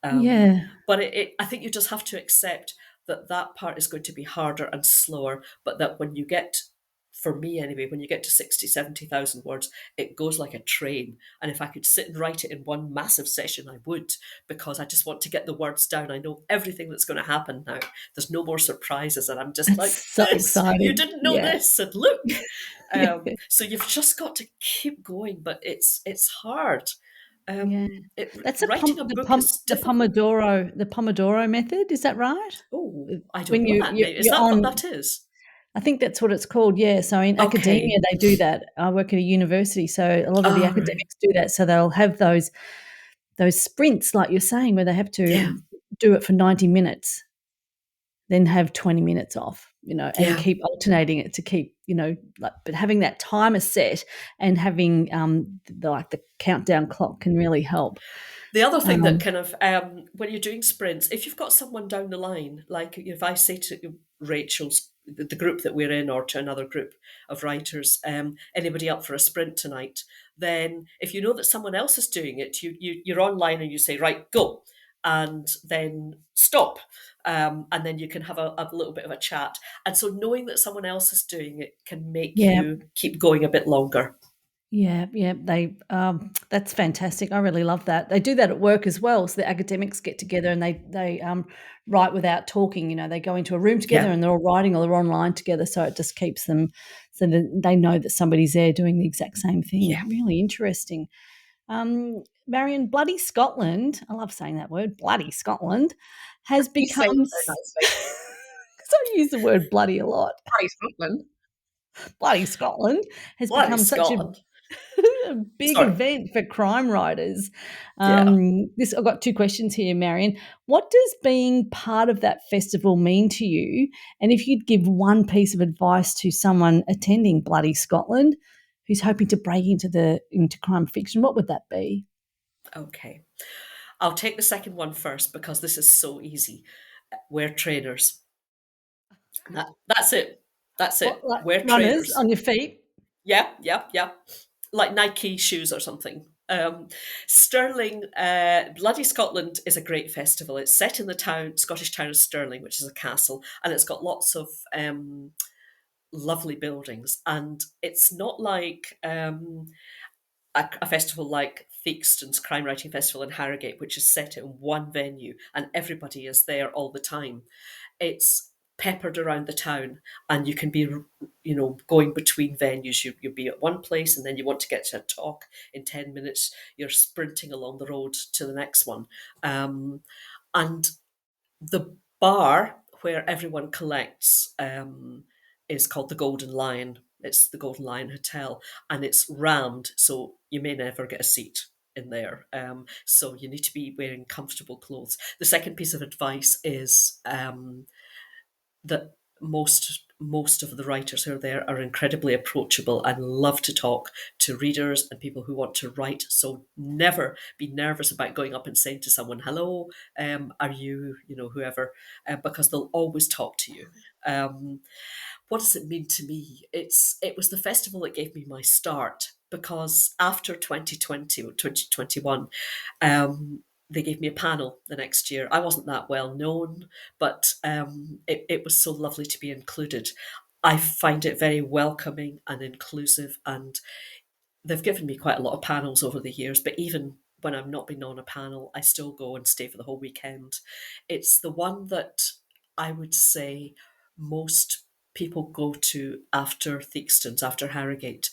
Um, Yeah. but I think you just have to accept that that part is going to be harder and slower, but that when you get, for me anyway, when you get to 60, 70,000 words, it goes like a train. And if I could sit and write it in one massive session, I would, because I just want to get the words down. I know everything that's going to happen now. There's no more surprises. And I'm just It's like, so this, you exciting. didn't know Yeah. this, and look. Yeah. So you've just got to keep going, but it's hard. Yeah. That's Writing a book is difficult. The Pomodoro method, is that right? Oh, I don't When know that name. Is you're that what on, that is? I think that's what it's called, yeah. So in academia, Okay. they do that. I work at a university, so a lot of the Oh, right. academics do that. So they'll have those sprints, like you're saying, where they have to Yeah. do it for 90 minutes, then have 20 minutes off, and Yeah. keep alternating it to keep, like, but having that timer set and having the countdown clock can really help. The other thing that Um, kind of, when you're doing sprints, if you've got someone down the line, like if I say to Rachel's, the group that we're in, or to another group of writers, anybody up for a sprint tonight, then if you know that someone else is doing it, you're online and you say, right, go, and then stop. And then you can have a little bit of a chat. And so knowing that someone else is doing it can make yeah, you keep going a bit longer. yeah, yeah. That's fantastic. I really love that. They do that at work as well. So the academics get together and they write without talking. They go into a room together Yeah. and they're all writing, or they're online together. So it just keeps them, so that they know that somebody's there doing the exact same thing. Yeah. Really interesting. Marion, bloody Scotland, I love saying that word, bloody Scotland, has you say it become so nicely. because I use the word bloody a lot. Praise Scotland. Bloody Scotland has Bloody become such a Scotland. a big Sorry. event for crime writers. Yeah. I've got 2 questions here, Marion. What does being part of that festival mean to you? And if you'd give one piece of advice to someone attending Bloody Scotland who's hoping to break into crime fiction, what would that be? Okay. I'll take the second one first because this is so easy. Wear trainers. That's it. That's What, it. like Wear runners trainers. on your feet? Yeah, yeah, yeah. Like Nike shoes or something. Stirling, Bloody Scotland is a great festival. It's set in the Scottish town of Stirling, which is a castle, and it's got lots of lovely buildings. And it's not like a festival like Theakston's Crime Writing Festival in Harrogate, which is set in one venue and everybody is there all the time. It's peppered around the town, and you can be, going between venues. You'll be at one place, and then you want to get to a talk in 10 minutes. You're sprinting along the road to the next one, and the bar where everyone collects is called the Golden Lion. It's the Golden Lion Hotel, and it's rammed, so you may never get a seat in there. So you need to be wearing comfortable clothes. The second piece of advice is that most of the writers who are there are incredibly approachable and love to talk to readers and people who want to write. So never be nervous about going up and saying to someone, "Hello, are you, whoever," because they'll always talk to you. What does it mean to me? It was the festival that gave me my start, because after 2020 or 2021, they gave me a panel the next year. I wasn't that well known, but it was so lovely to be included. I find it very welcoming and inclusive, and they've given me quite a lot of panels over the years, but even when I've not been on a panel, I still go and stay for the whole weekend. It's the one that I would say most people go to after Theakston's, after Harrogate.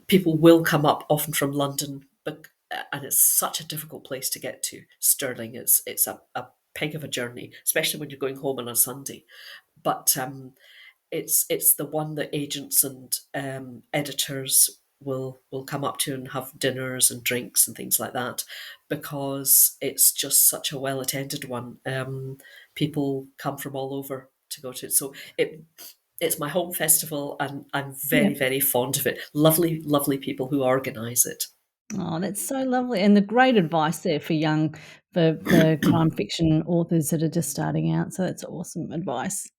People will come up often from London, but and it's such a difficult place to get to. Stirling, it's a peg of a journey, especially when you're going home on a Sunday. But it's the one that agents and editors will come up to and have dinners and drinks and things like that, because it's just such a well attended one. People come from all over to go to it, so it's my home festival, and I'm Yeah. very, very fond of it. Lovely, lovely people who organise it. Oh, that's so lovely, and the great advice there for crime fiction authors that are just starting out, so that's awesome advice.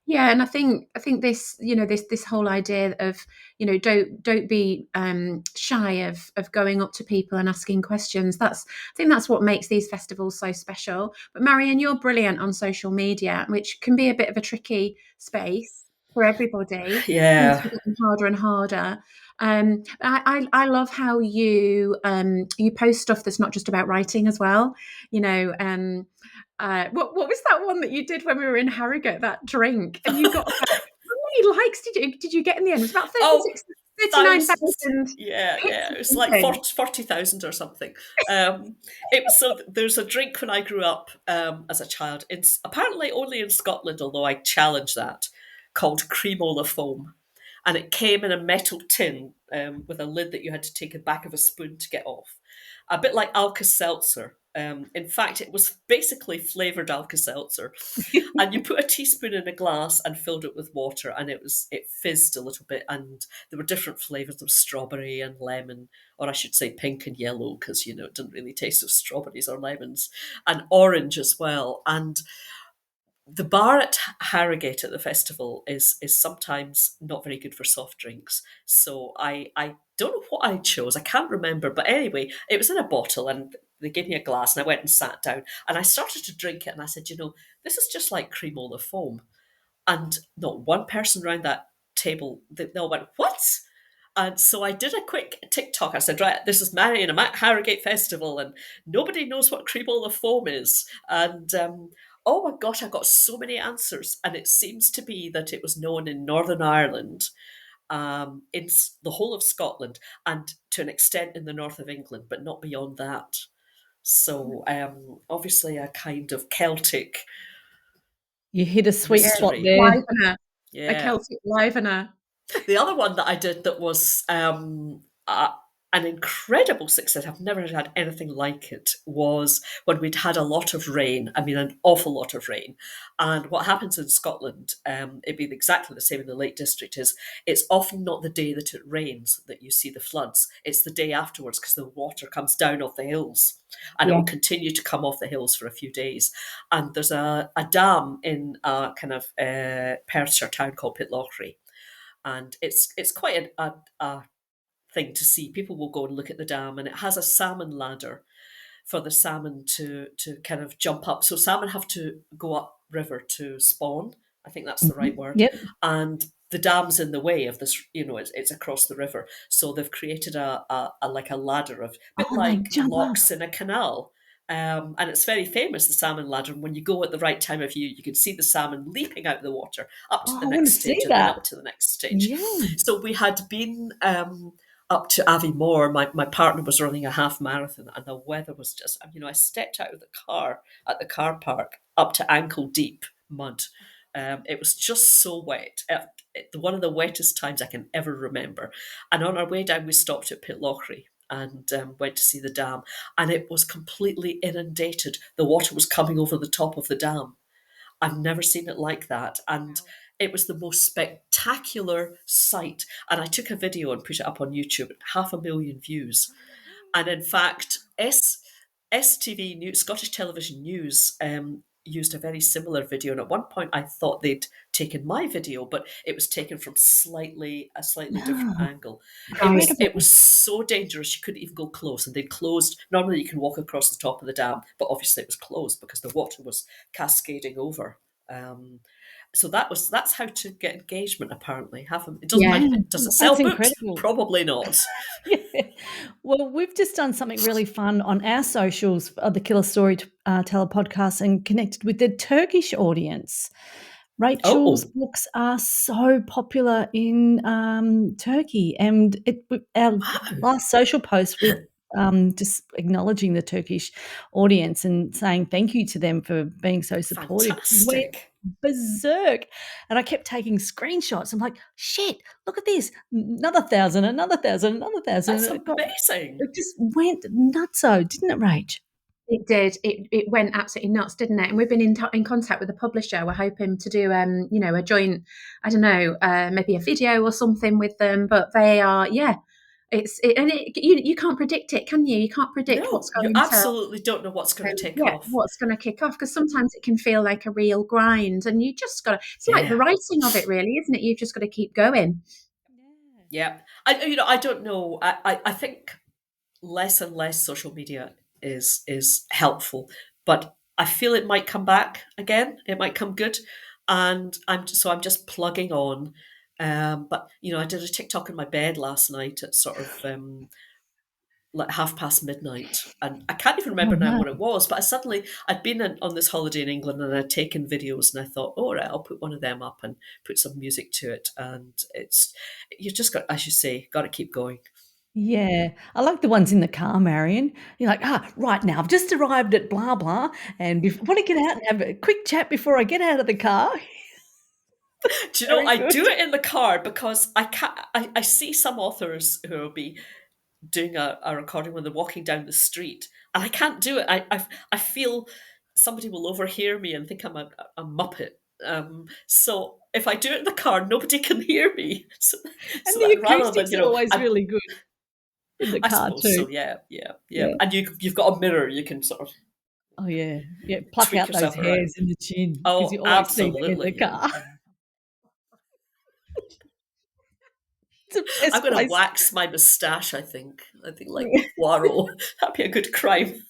Yeah, and I think this, this whole idea of, don't be shy of going up to people and asking questions. I think that's what makes these festivals so special. But Marion, you're brilliant on social media, which can be a bit of a tricky space for everybody. Seems to Yeah. be getting harder and harder. I love how you post stuff that's not just about writing as well. You know, what was that one that you did when we were in Harrogate? That drink, and you got about how many likes did you get in the end? It was about Oh, 36, thousands. 39,000 Yeah, hits yeah. It or was like something. 40,000 or something. It was so. There's a drink when I grew up as a child. It's apparently only in Scotland, although I challenge that, called cremola foam, and it came in a metal tin with a lid that you had to take the back of a spoon to get off. A bit like Alka Seltzer. In fact, it was basically flavoured Alka Seltzer, and you put a teaspoon in a glass and filled it with water, and it fizzed a little bit, and there were different flavors of strawberry and lemon, or I should say pink and yellow, because it didn't really taste of strawberries or lemons, and orange as well. And the bar at Harrogate at the festival is sometimes not very good for soft drinks. So I don't know what I chose. I can't remember. But anyway, it was in a bottle, and they gave me a glass, and I went and sat down, and I started to drink it, and I said, this is just like cremola foam. And not one person around that table, they all went, "What?" And so I did a quick TikTok. I said, "Right, this is Marion. I'm at Harrogate Festival, and nobody knows what cremola foam is." And oh my gosh, I got so many answers. And it seems to be that it was known in Northern Ireland, in the whole of Scotland, and to an extent in the north of England, but not beyond that. So obviously a kind of Celtic You hit a sweet Yeah, spot mystery. there. livener, a Yeah. Celtic livener. The other one that I did that was an incredible success, I've never had anything like it, was when we'd had a lot of rain. I mean, an awful lot of rain. And what happens in Scotland, it'd be exactly the same in the Lake District, is it's often not the day that it rains that you see the floods. It's the day afterwards because the water comes down off the hills and it Yeah. will continue to come off the hills for a few days. And there's a dam in a kind of Perthshire town called Pitlochry, and it's quite a thing to see. People will go and look at the dam, and it has a salmon ladder for the salmon to kind of jump up. So salmon have to go up river to spawn. I think that's the right word. Yep. And the dam's in the way of this. It's across the river, so they've created a like a ladder of bit Oh, they like jump up. locks in a canal. And it's very famous, the salmon ladder. And when you go at the right time of year, you can see the salmon leaping out of the water up to Oh, the I want next to see stage and then that. up to the next stage. Yeah. So we had been up to Aviemore. My partner was running a half marathon, and the weather was just, I stepped out of the car at the car park up to ankle deep mud. It was just so wet. One of the wettest times I can ever remember. And on our way down, we stopped at Pitlochry and went to see the dam, and it was completely inundated. The water was coming over the top of the dam. I've never seen it like that. And it was the most spectacular sight. And I took a video and put it up on YouTube, 500,000 views. And in fact, STV News, Scottish Television News, used a very similar video. And at one point, I thought they'd taken my video, but it was taken from a slightly different No. angle. It was Incredible. so dangerous you couldn't even go close. And they'd closed. Normally, you can walk across the top of the dam, but obviously it was closed because the water was cascading over. So that's how to get engagement. Apparently, it doesn't. Yeah. Does it sell That's books? incredible. Probably not. Yeah. Well, we've just done something really fun on our socials of the Killer Story Teller podcast and connected with the Turkish audience. Rachel's Oh, books are so popular in Turkey, and our wow! last social post with just acknowledging the Turkish audience and saying thank you to them for being so supportive went Fantastic. berserk. And I kept taking screenshots. I'm like, shit, look at this. Another 1,000, another 1,000, another 1,000. That's And amazing. it just went nutso, didn't it, Rach? It did. It went absolutely nuts, didn't it? And we've been in contact with the publisher. We're hoping to do, a joint, I don't know, maybe a video or something with them. But they are, yeah, you can't predict it, can you? You can't predict what's No, you going to, absolutely don't know what's going to take off. what's going to kick off, because sometimes it can feel like a real grind, and you just got to. It's like the Yeah, writing of it, really, isn't it? You've just got to keep going. yeah. I don't know. I think less and less social media is helpful, but I feel it might come back again. It might come good, and I'm just plugging on. But I did a TikTok in my bed last night at sort of like midnight, and I can't even Oh, remember now no. what it was. But I'd been on this holiday in England, and I'd taken videos, and I thought, all right, I'll put one of them up and put some music to it, and you just got, as you say, got to keep going. Yeah. I like the ones in the car, Marion. You're like, right now, I've just arrived at blah, blah, and want to get out and have a quick chat before I get out of the car. Do you know, Very I good. do it in the car because I can't. I see some authors who will be doing a recording when they're walking down the street, and I can't do it. I feel somebody will overhear me and think I'm a muppet. So if I do it in the car, nobody can hear me. And So the that rather than acoustics are always really good in the I car suppose too. so. Yeah, yeah, yeah. Yeah. And you've got a mirror. You can sort of Oh, yeah. Yeah, pluck tweak out those yourself around. hairs in the chin because Oh, you always see them in the absolutely. Yeah. car. It's the I'm best going to place. wax my moustache. I think like Poirot. That'd be a good crime.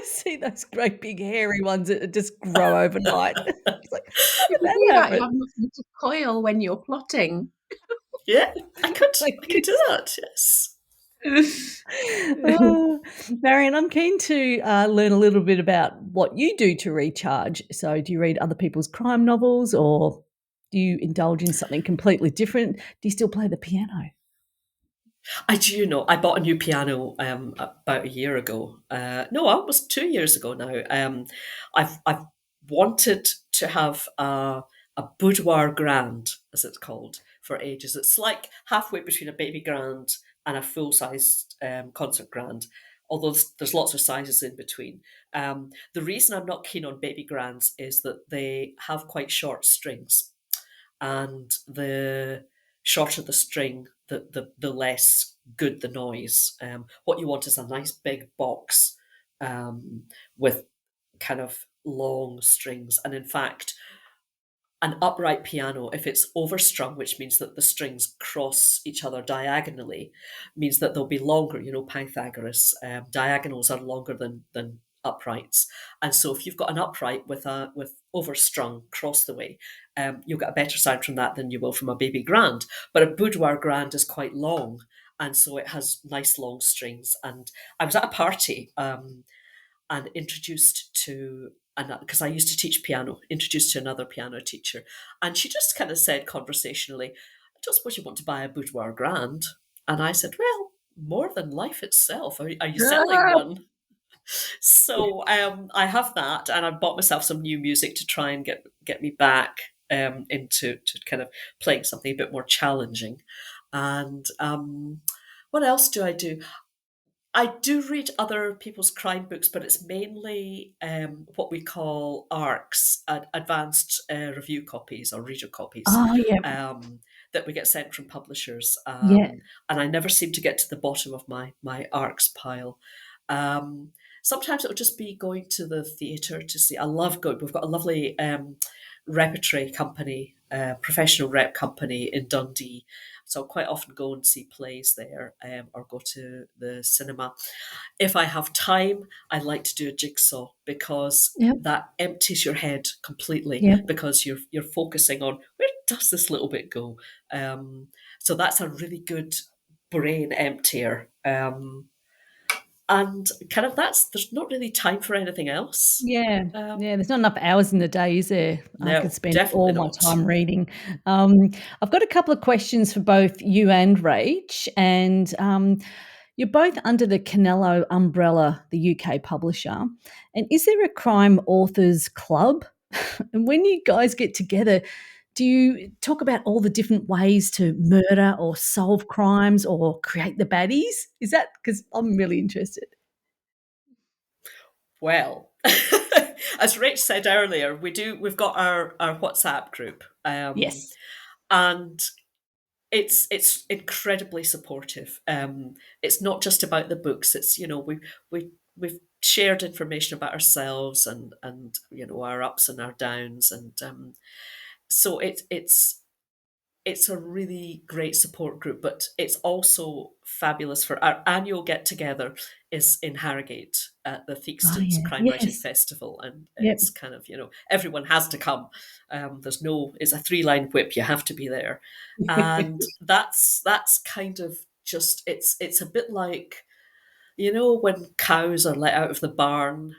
See those great big hairy ones that just grow overnight. It's like, how You did could that do that. You happen? have nothing to coil when you're plotting. Yeah, I could. Like I could do this. that. Yes. Oh, Marion, I'm keen to learn a little bit about what you do to recharge. So, do you read other people's crime novels, or do you indulge in something completely different? Do you still play the piano? I do know. I bought a new piano about a year ago. No, almost 2 years ago now. I've wanted to have a boudoir grand, as it's called, for ages. It's like halfway between a baby grand and a full-sized concert grand, although there's lots of sizes in between. The reason I'm not keen on baby grands is that they have quite short strings, and the shorter the string, the less good the noise. What you want is a nice big box with kind of long strings. And in fact, an upright piano, if it's overstrung, which means that the strings cross each other diagonally, means that they'll be longer. You know, Pythagoras, diagonals are longer than uprights. And so if you've got an upright with overstrung across the way, you'll get a better sound from that than you will from a baby grand. But a boudoir grand is quite long, and so it has nice long strings. And I was at a party and introduced to another, because I used to teach piano, introduced to another piano teacher. And she just kind of said conversationally, I don't suppose you want to buy a boudoir grand? And I said, well, more than life itself. Are you selling one? So I have that, and I bought myself some new music to try and get me back into to kind of playing something a bit more challenging. And what else do I do? I do read other people's crime books, but it's mainly what we call ARCs, advanced review copies or reader copies, Oh, yeah. that we get sent from publishers. Yeah. And I never seem to get to the bottom of my ARCs pile. Sometimes it'll just be going to the theatre to see. I love going. We've got a lovely repertory company, professional rep company in Dundee. So I'll quite often go and see plays there, or go to the cinema. If I have time, I like to do a jigsaw, because Yep. that empties your head completely, Yep. because you're focusing on where does this little bit go. So that's a really good brain emptier. And kind of there's not really time for anything else. Yeah. Um, Yeah, there's not enough hours in the day, is there? I no, could spend definitely all my not. time reading. I've got a couple of questions for both you and Rach, and you're both under the Canelo umbrella, the UK publisher. And is there a crime authors club? And when you guys get together, do you talk about all the different ways to murder or solve crimes or create the baddies? Is that, because I'm really interested. Well, as Rach said earlier, we've got our WhatsApp group, Yes. and it's incredibly supportive. It's not just about the books. It's, we've shared information about ourselves, and our ups and our downs, and so it's a really great support group. But it's also fabulous for our annual get together is in Harrogate at the Oh, Theakston's yeah. Crime Writing Yes. Festival, and Yep. it's kind of, everyone has to come. It's a 3-line whip. You have to be there, and that's kind of just it's a bit like, when cows are let out of the barn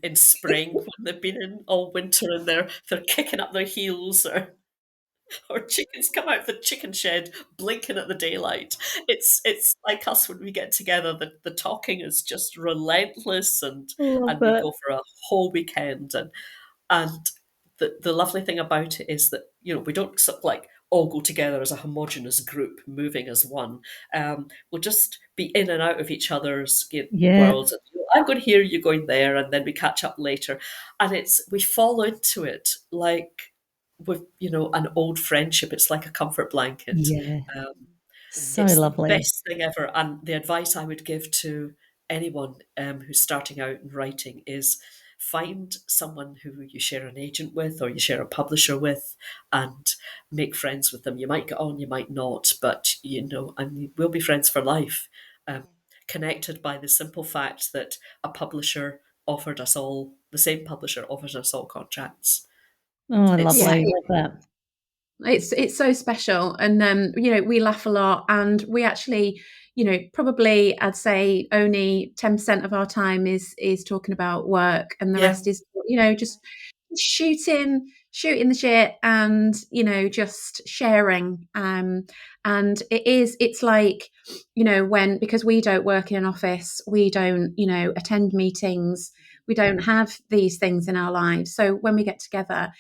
in spring, when they've been in all winter and they're kicking up their heels, or chickens come out of the chicken shed blinking at the daylight. It's like us when we get together. The talking is just relentless, Love and we that. go for a whole weekend. And the lovely thing about it is that, we don't sort of like all go together as a homogenous group moving as one. We'll just be in and out of each other's Yeah. worlds. And, I'm going here, you're going there, and then we catch up later. And we fall into it like with, an old friendship. It's like a comfort blanket. Yeah. Um, So it's the lovely. best thing ever. And the advice I would give to anyone who's starting out in writing is find someone who you share an agent with, or you share a publisher with, and make friends with them. You might get on, you might not, but we'll be friends for life. Connected by the simple fact that the same publisher offered us all contracts. Oh, It's Yeah, lovely. Love that. it's so special. And we laugh a lot, and we actually, probably I'd say only 10% of our time is talking about work, and the yeah, rest is just shooting the shit, and just sharing. And it's like, because we don't work in an office, we don't attend meetings, we don't have these things in our lives. So when we get together,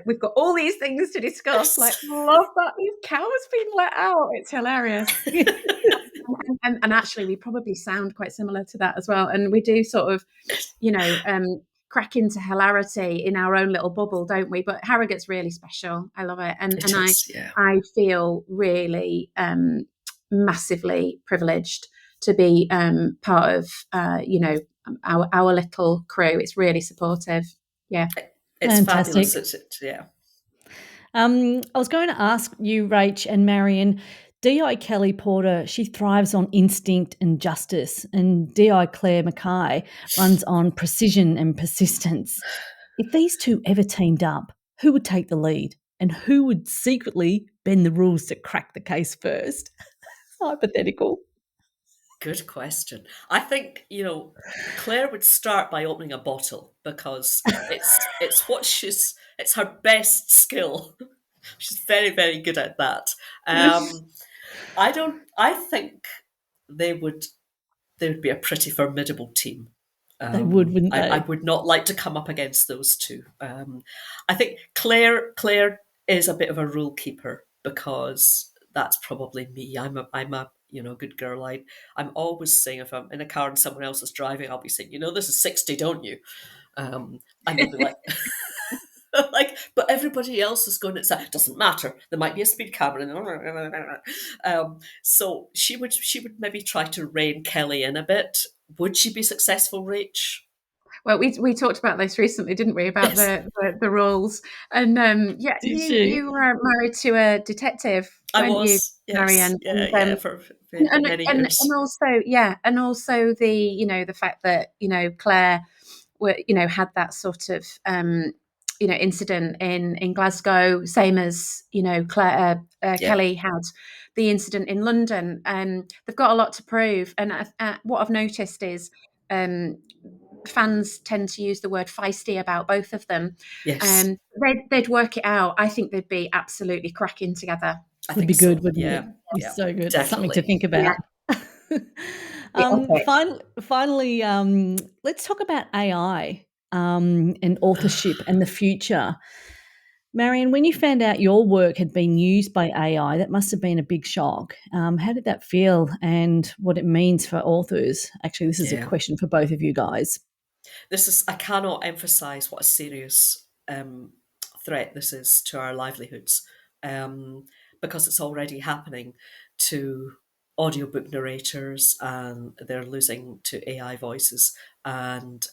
we've got all these things to discuss. Like, love that these cows being let out. It's hilarious. And actually, we probably sound quite similar to that as well. And we do sort of, crack into hilarity in our own little bubble, don't we? But Harrogate's really special. I love it. And I feel really massively privileged to be part of, our little crew. It's really supportive. Yeah. It's fantastic. fabulous. Yeah. I was going to ask you, Rach and Marion, D.I. Kelly Porter, she thrives on instinct and justice, and D.I. Clare Mackay runs on precision and persistence. If these two ever teamed up, who would take the lead? And who would secretly bend the rules to crack the case first? Hypothetical. Good question. I think, Claire would start by opening a bottle because it's her best skill. She's very, very good at that. I think they would be a pretty formidable team. They would, wouldn't they? I would not like to come up against those two. I think Claire is a bit of a rule keeper because that's probably me. I'm a good girl. I'm always saying, if I'm in a car and someone else is driving, I'll be saying, this is 60, don't you? And they'll be like, but everybody else is going, it doesn't matter. There might be a speed camera. So she would maybe try to rein Kelly in a bit. Would she be successful, Rach? Well, we talked about this recently, didn't we? About the rules, and you were married to a detective. I was, you, yes, Marion? for many years, and also the fact that Claire, had that sort of incident in Glasgow, same as Claire Kelly had the incident in London. They've got a lot to prove, and what I've noticed is fans tend to use the word feisty about both of them. Yes. They'd work it out. I think they'd be absolutely cracking together. Would be good, so. wouldn't it? Yeah, so good. Definitely. Something to think about. Yeah. Finally, let's talk about AI and authorship and the future. Marion, when you found out your work had been used by AI, that must have been a big shock. How did that feel and what it means for authors? Actually, this is a question for both of you guys. I cannot emphasize what a serious threat this is to our livelihoods, because it's already happening to audiobook narrators, and they're losing to AI voices, and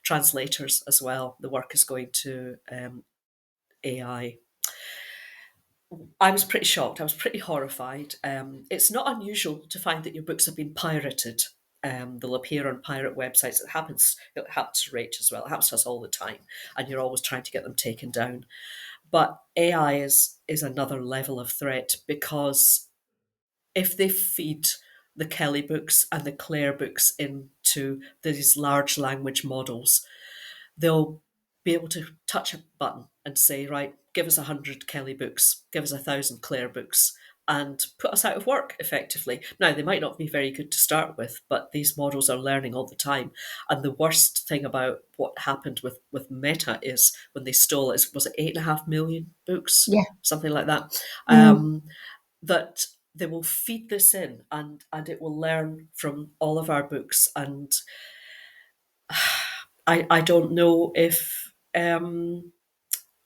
translators as well. The work is going to AI. I was pretty shocked. I was pretty horrified. It's not unusual to find that your books have been pirated. They'll appear on pirate websites. It happens to Rach as well. It happens to us all the time, and you're always trying to get them taken down. But AI is another level of threat, because if they feed the Kelly books and the Clare books into these large language models, they'll be able to touch a button and say, right, give us 100 Kelly books, give us 1,000 Clare books, and put us out of work effectively. Now, they might not be very good to start with, but these models are learning all the time. And the worst thing about what happened with Meta is when they stole it, was it 8.5 million books? Yeah. Something like that. That they will feed this in, and it will learn from all of our books. And I don't know if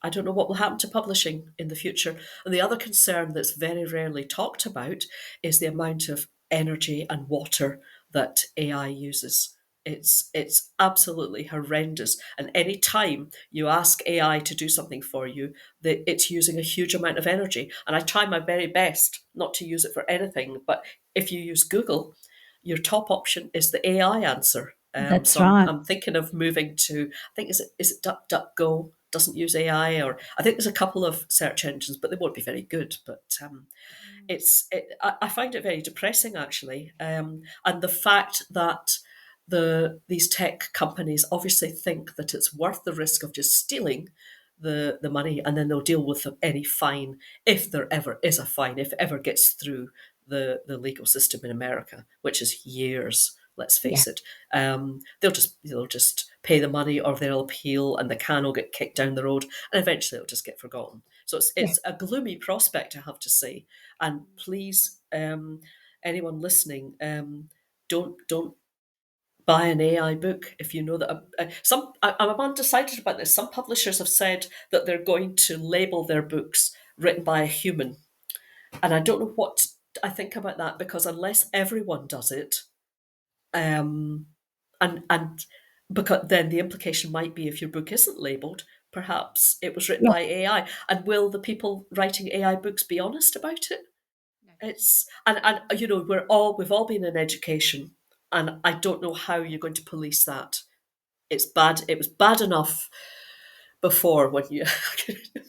I don't know what will happen to publishing in the future. And the other concern that's very rarely talked about is the amount of energy and water that AI uses. It's absolutely horrendous. And any time you ask AI to do something for you, it's using a huge amount of energy. And I try my very best not to use it for anything. But if you use Google, your top option is the AI answer. That's so right. I'm thinking of moving to, I think, is it DuckDuckGo? Doesn't use AI, or I think there's a couple of search engines, but they won't be very good. But I find it very depressing, actually, and the fact that these tech companies obviously think that it's worth the risk of just stealing the money, and then they'll deal with any fine, if there ever is a fine, if it ever gets through the legal system in America, which is years Let's face it. They'll just pay the money, or they'll appeal, and the can will get kicked down the road, and eventually it'll just get forgotten. So it's a gloomy prospect, I have to say. And please, anyone listening, don't buy an AI book if you know that. I'm undecided about this. Some publishers have said that they're going to label their books written by a human, and I don't know what I think about that, because unless everyone does it, and because then the implication might be, if your book isn't labeled, perhaps it was written by AI. And will the people writing AI books be honest about it? It's and we've all been in education, and I don't know how you're going to police that. It's bad. It was bad enough before, when you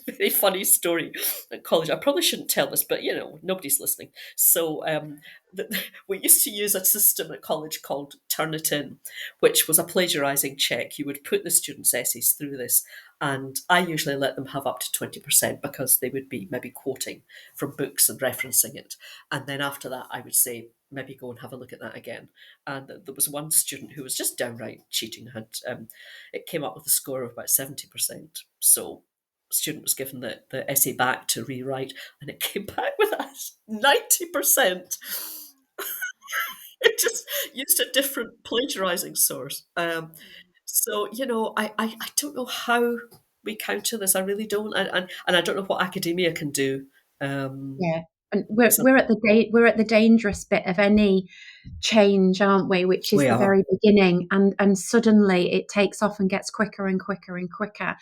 very funny story at college. I probably shouldn't tell this, but nobody's listening. So we used to use a system at college called Turnitin, which was a plagiarizing check. You would put the students' essays through this, and I usually let them have up to 20%, because they would be maybe quoting from books and referencing it. And then after that, I would say, maybe go and have a look at that again. And there was one student who was just downright cheating. It came up with a score of about 70%. So student was given the essay back to rewrite, and it came back with a 90%. It just used a different plagiarizing source. So I don't know how we counter this. I really don't, and I don't know what academia can do. Yeah, and we're at the dangerous bit of any change, aren't we? Which is We the are. very beginning, and suddenly it takes off and gets quicker and quicker and quicker.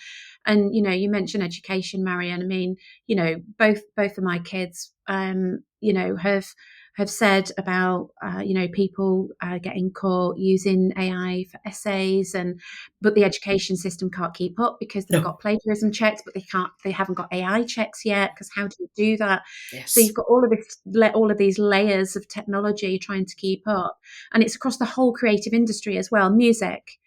And you mentioned education, Marion. I mean, both of my kids, have said about people getting caught using AI for essays, but the education system can't keep up, because they've No. got plagiarism checks, but they haven't got AI checks yet, because how do you do that? Yes. So you've got all of these layers of technology trying to keep up, and it's across the whole creative industry as well. Music,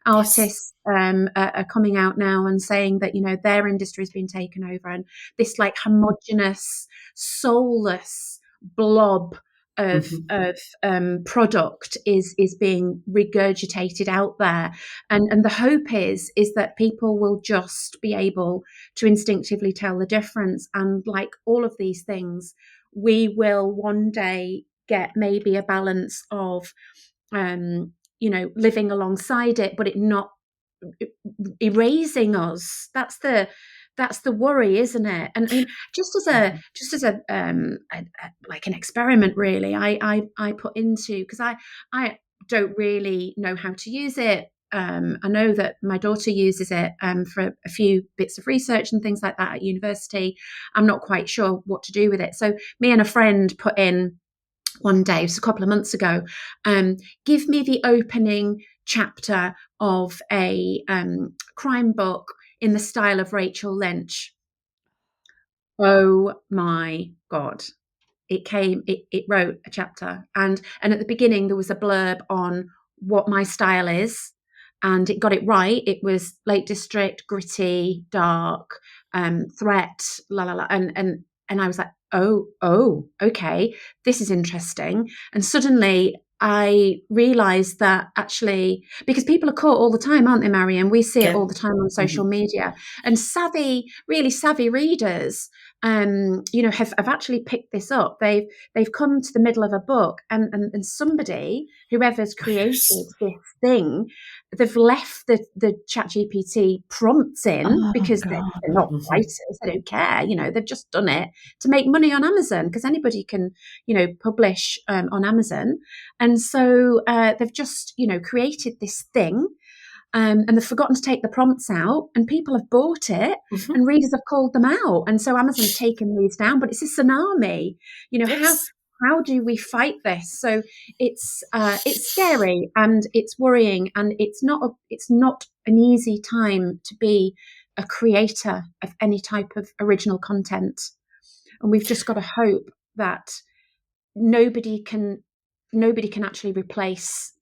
artists are coming out now and saying that their industry has been taken over, and this like homogenous, soulless blob of product is being regurgitated out there, and the hope is that people will just be able to instinctively tell the difference. And like all of these things, we will one day get maybe a balance of living alongside it, but it not erasing us. That's the worry, isn't it? And I mean, just as a like an experiment, really, I put into, because I don't really know how to use it. I know that my daughter uses it for a few bits of research and things like that at university. I'm not quite sure what to do with it. So me and a friend put in one day, it was a couple of months ago, give me the opening chapter of a crime book in the style of Rachel Lynch. Oh my God. It wrote a chapter, and at the beginning there was a blurb on what my style is, and it got it right. It was Lake District, gritty, dark, threat, la la la, and I was like, oh, okay, this is interesting. And suddenly I realized that actually, because people are caught all the time, aren't they, Marion? We see it all the time on social media, and really savvy readers have actually picked this up. They've come to the middle of a book, and somebody, whoever's created this thing, they've left the ChatGPT prompts in, because they're not writers, they don't care. They've just done it to make money on Amazon, because anybody can publish on Amazon, and so they've just created this thing. And they've forgotten to take the prompts out, and people have bought it, and readers have called them out, and so Amazon's taken these down. But it's a tsunami. How do we fight this? So it's scary, and it's worrying, and it's not an easy time to be a creator of any type of original content. And we've just got to hope that nobody can actually replace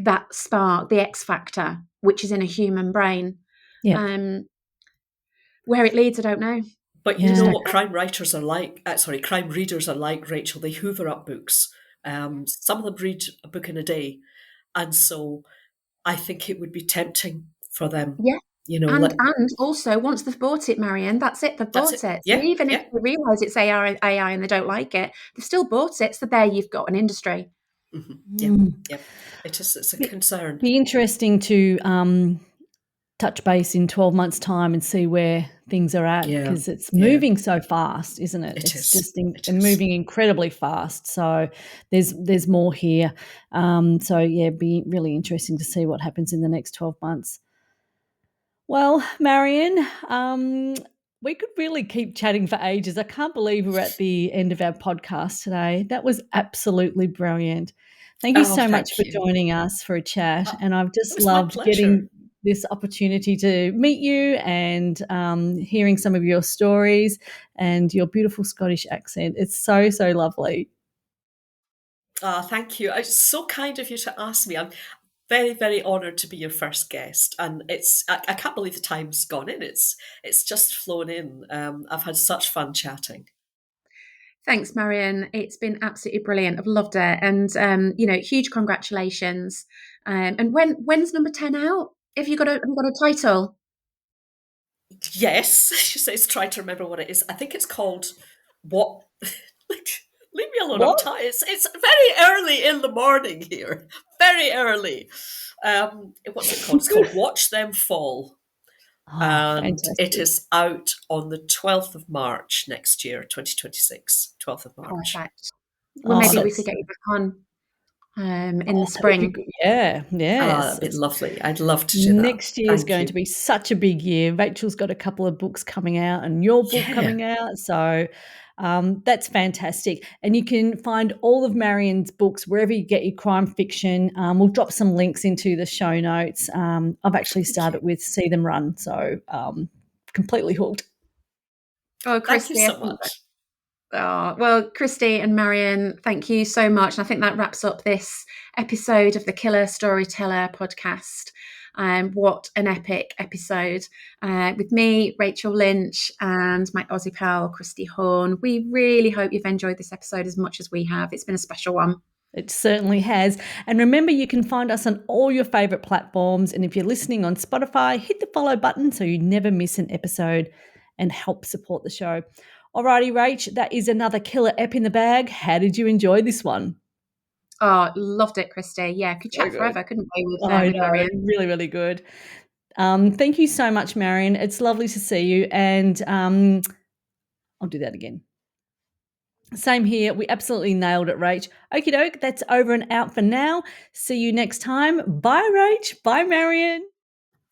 that spark, the X factor, which is in a human brain. Where it leads, I don't know. But you know what crime writers are like? Crime readers are like, Rachel. They hoover up books Some of them read a book in a day. And so I think it would be tempting for them, Yeah. you know, And also, once they've bought it, Marion, that's it. They've that's bought it. it. So Yeah, even if yeah. they realise it's AI and they don't like it, they've still bought it. So there, you've got an industry. Yep, Mm. yep. It's a Be, concern. be interesting to touch base in 12 months' time and see where things are at, Yeah, because it's yeah. moving so fast, isn't it? It It's is. just It is. moving incredibly fast. So there's more here. So yeah, be really interesting to see what happens in the next 12 months. Well, Marion, we could really keep chatting for ages. I can't believe we're at the end of our podcast today. That was absolutely brilliant. Thank you Oh, so much thank for you. joining us for a chat. Uh, And I've it just was my loved pleasure. getting this opportunity to meet you and hearing some of your stories and your beautiful Scottish accent. It's so, so lovely. Thank you. It's so kind of you to ask me. I'm very, very honoured to be your first guest, and I can't believe the time's gone in. It's just flown in. I've had such fun chatting. Thanks, Marion. It's been absolutely brilliant. I've loved it, and huge congratulations. And when's number 10 out? Have you got a title? Yes, she says, try to remember what it is. I think it's called what? Leave me alone. I'm What? tired. It's very early in the morning here. Very early. What's it called? It's called Watch Them Fall. Oh, And it fantastic. is out on the 12th of March next year, 2026. 12th of March. Perfect. Well, Oh, maybe we could that's get you back on in the that would be spring. good. Yeah, yes. That'd be lovely. I'd love to do that. Next year is Thank going you. to be such a big year. Rachel's got a couple of books coming out and your book Yeah. coming out. So that's fantastic. And you can find all of Marion's books wherever you get your crime fiction. We'll drop some links into the show notes. I've actually Thank you. started with See Them Run. So completely hooked. Oh, Thank you Kristy, I so think much. well, Kristy and Marion, thank you so much. And I think that wraps up this episode of the Killer Storyteller podcast. What an epic episode with me, Rachel Lynch, and my Aussie pal, Kristy Horn. We really hope you've enjoyed this episode as much as we have. It's been a special one. It certainly has. And remember, you can find us on all your favourite platforms. And if you're listening on Spotify, hit the follow button so you never miss an episode and help support the show. Alrighty, Rach, that is another killer ep in the bag. How did you enjoy this one? Oh, loved it, Kristy. Yeah, could So chat good. forever, couldn't we, I with know, Marion? really, really good. Thank you so much, Marion. It's lovely to see you. And I'll do that again. Same here. We absolutely nailed it, Rach. Okie doke, that's over and out for now. See you next time. Bye, Rach. Bye, Marion.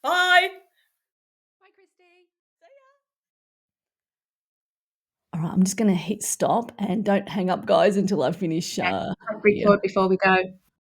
Bye. Bye, Kristy. All right, I'm just going to hit stop and don't hang up, guys, until I finish Yeah, here. record before we go.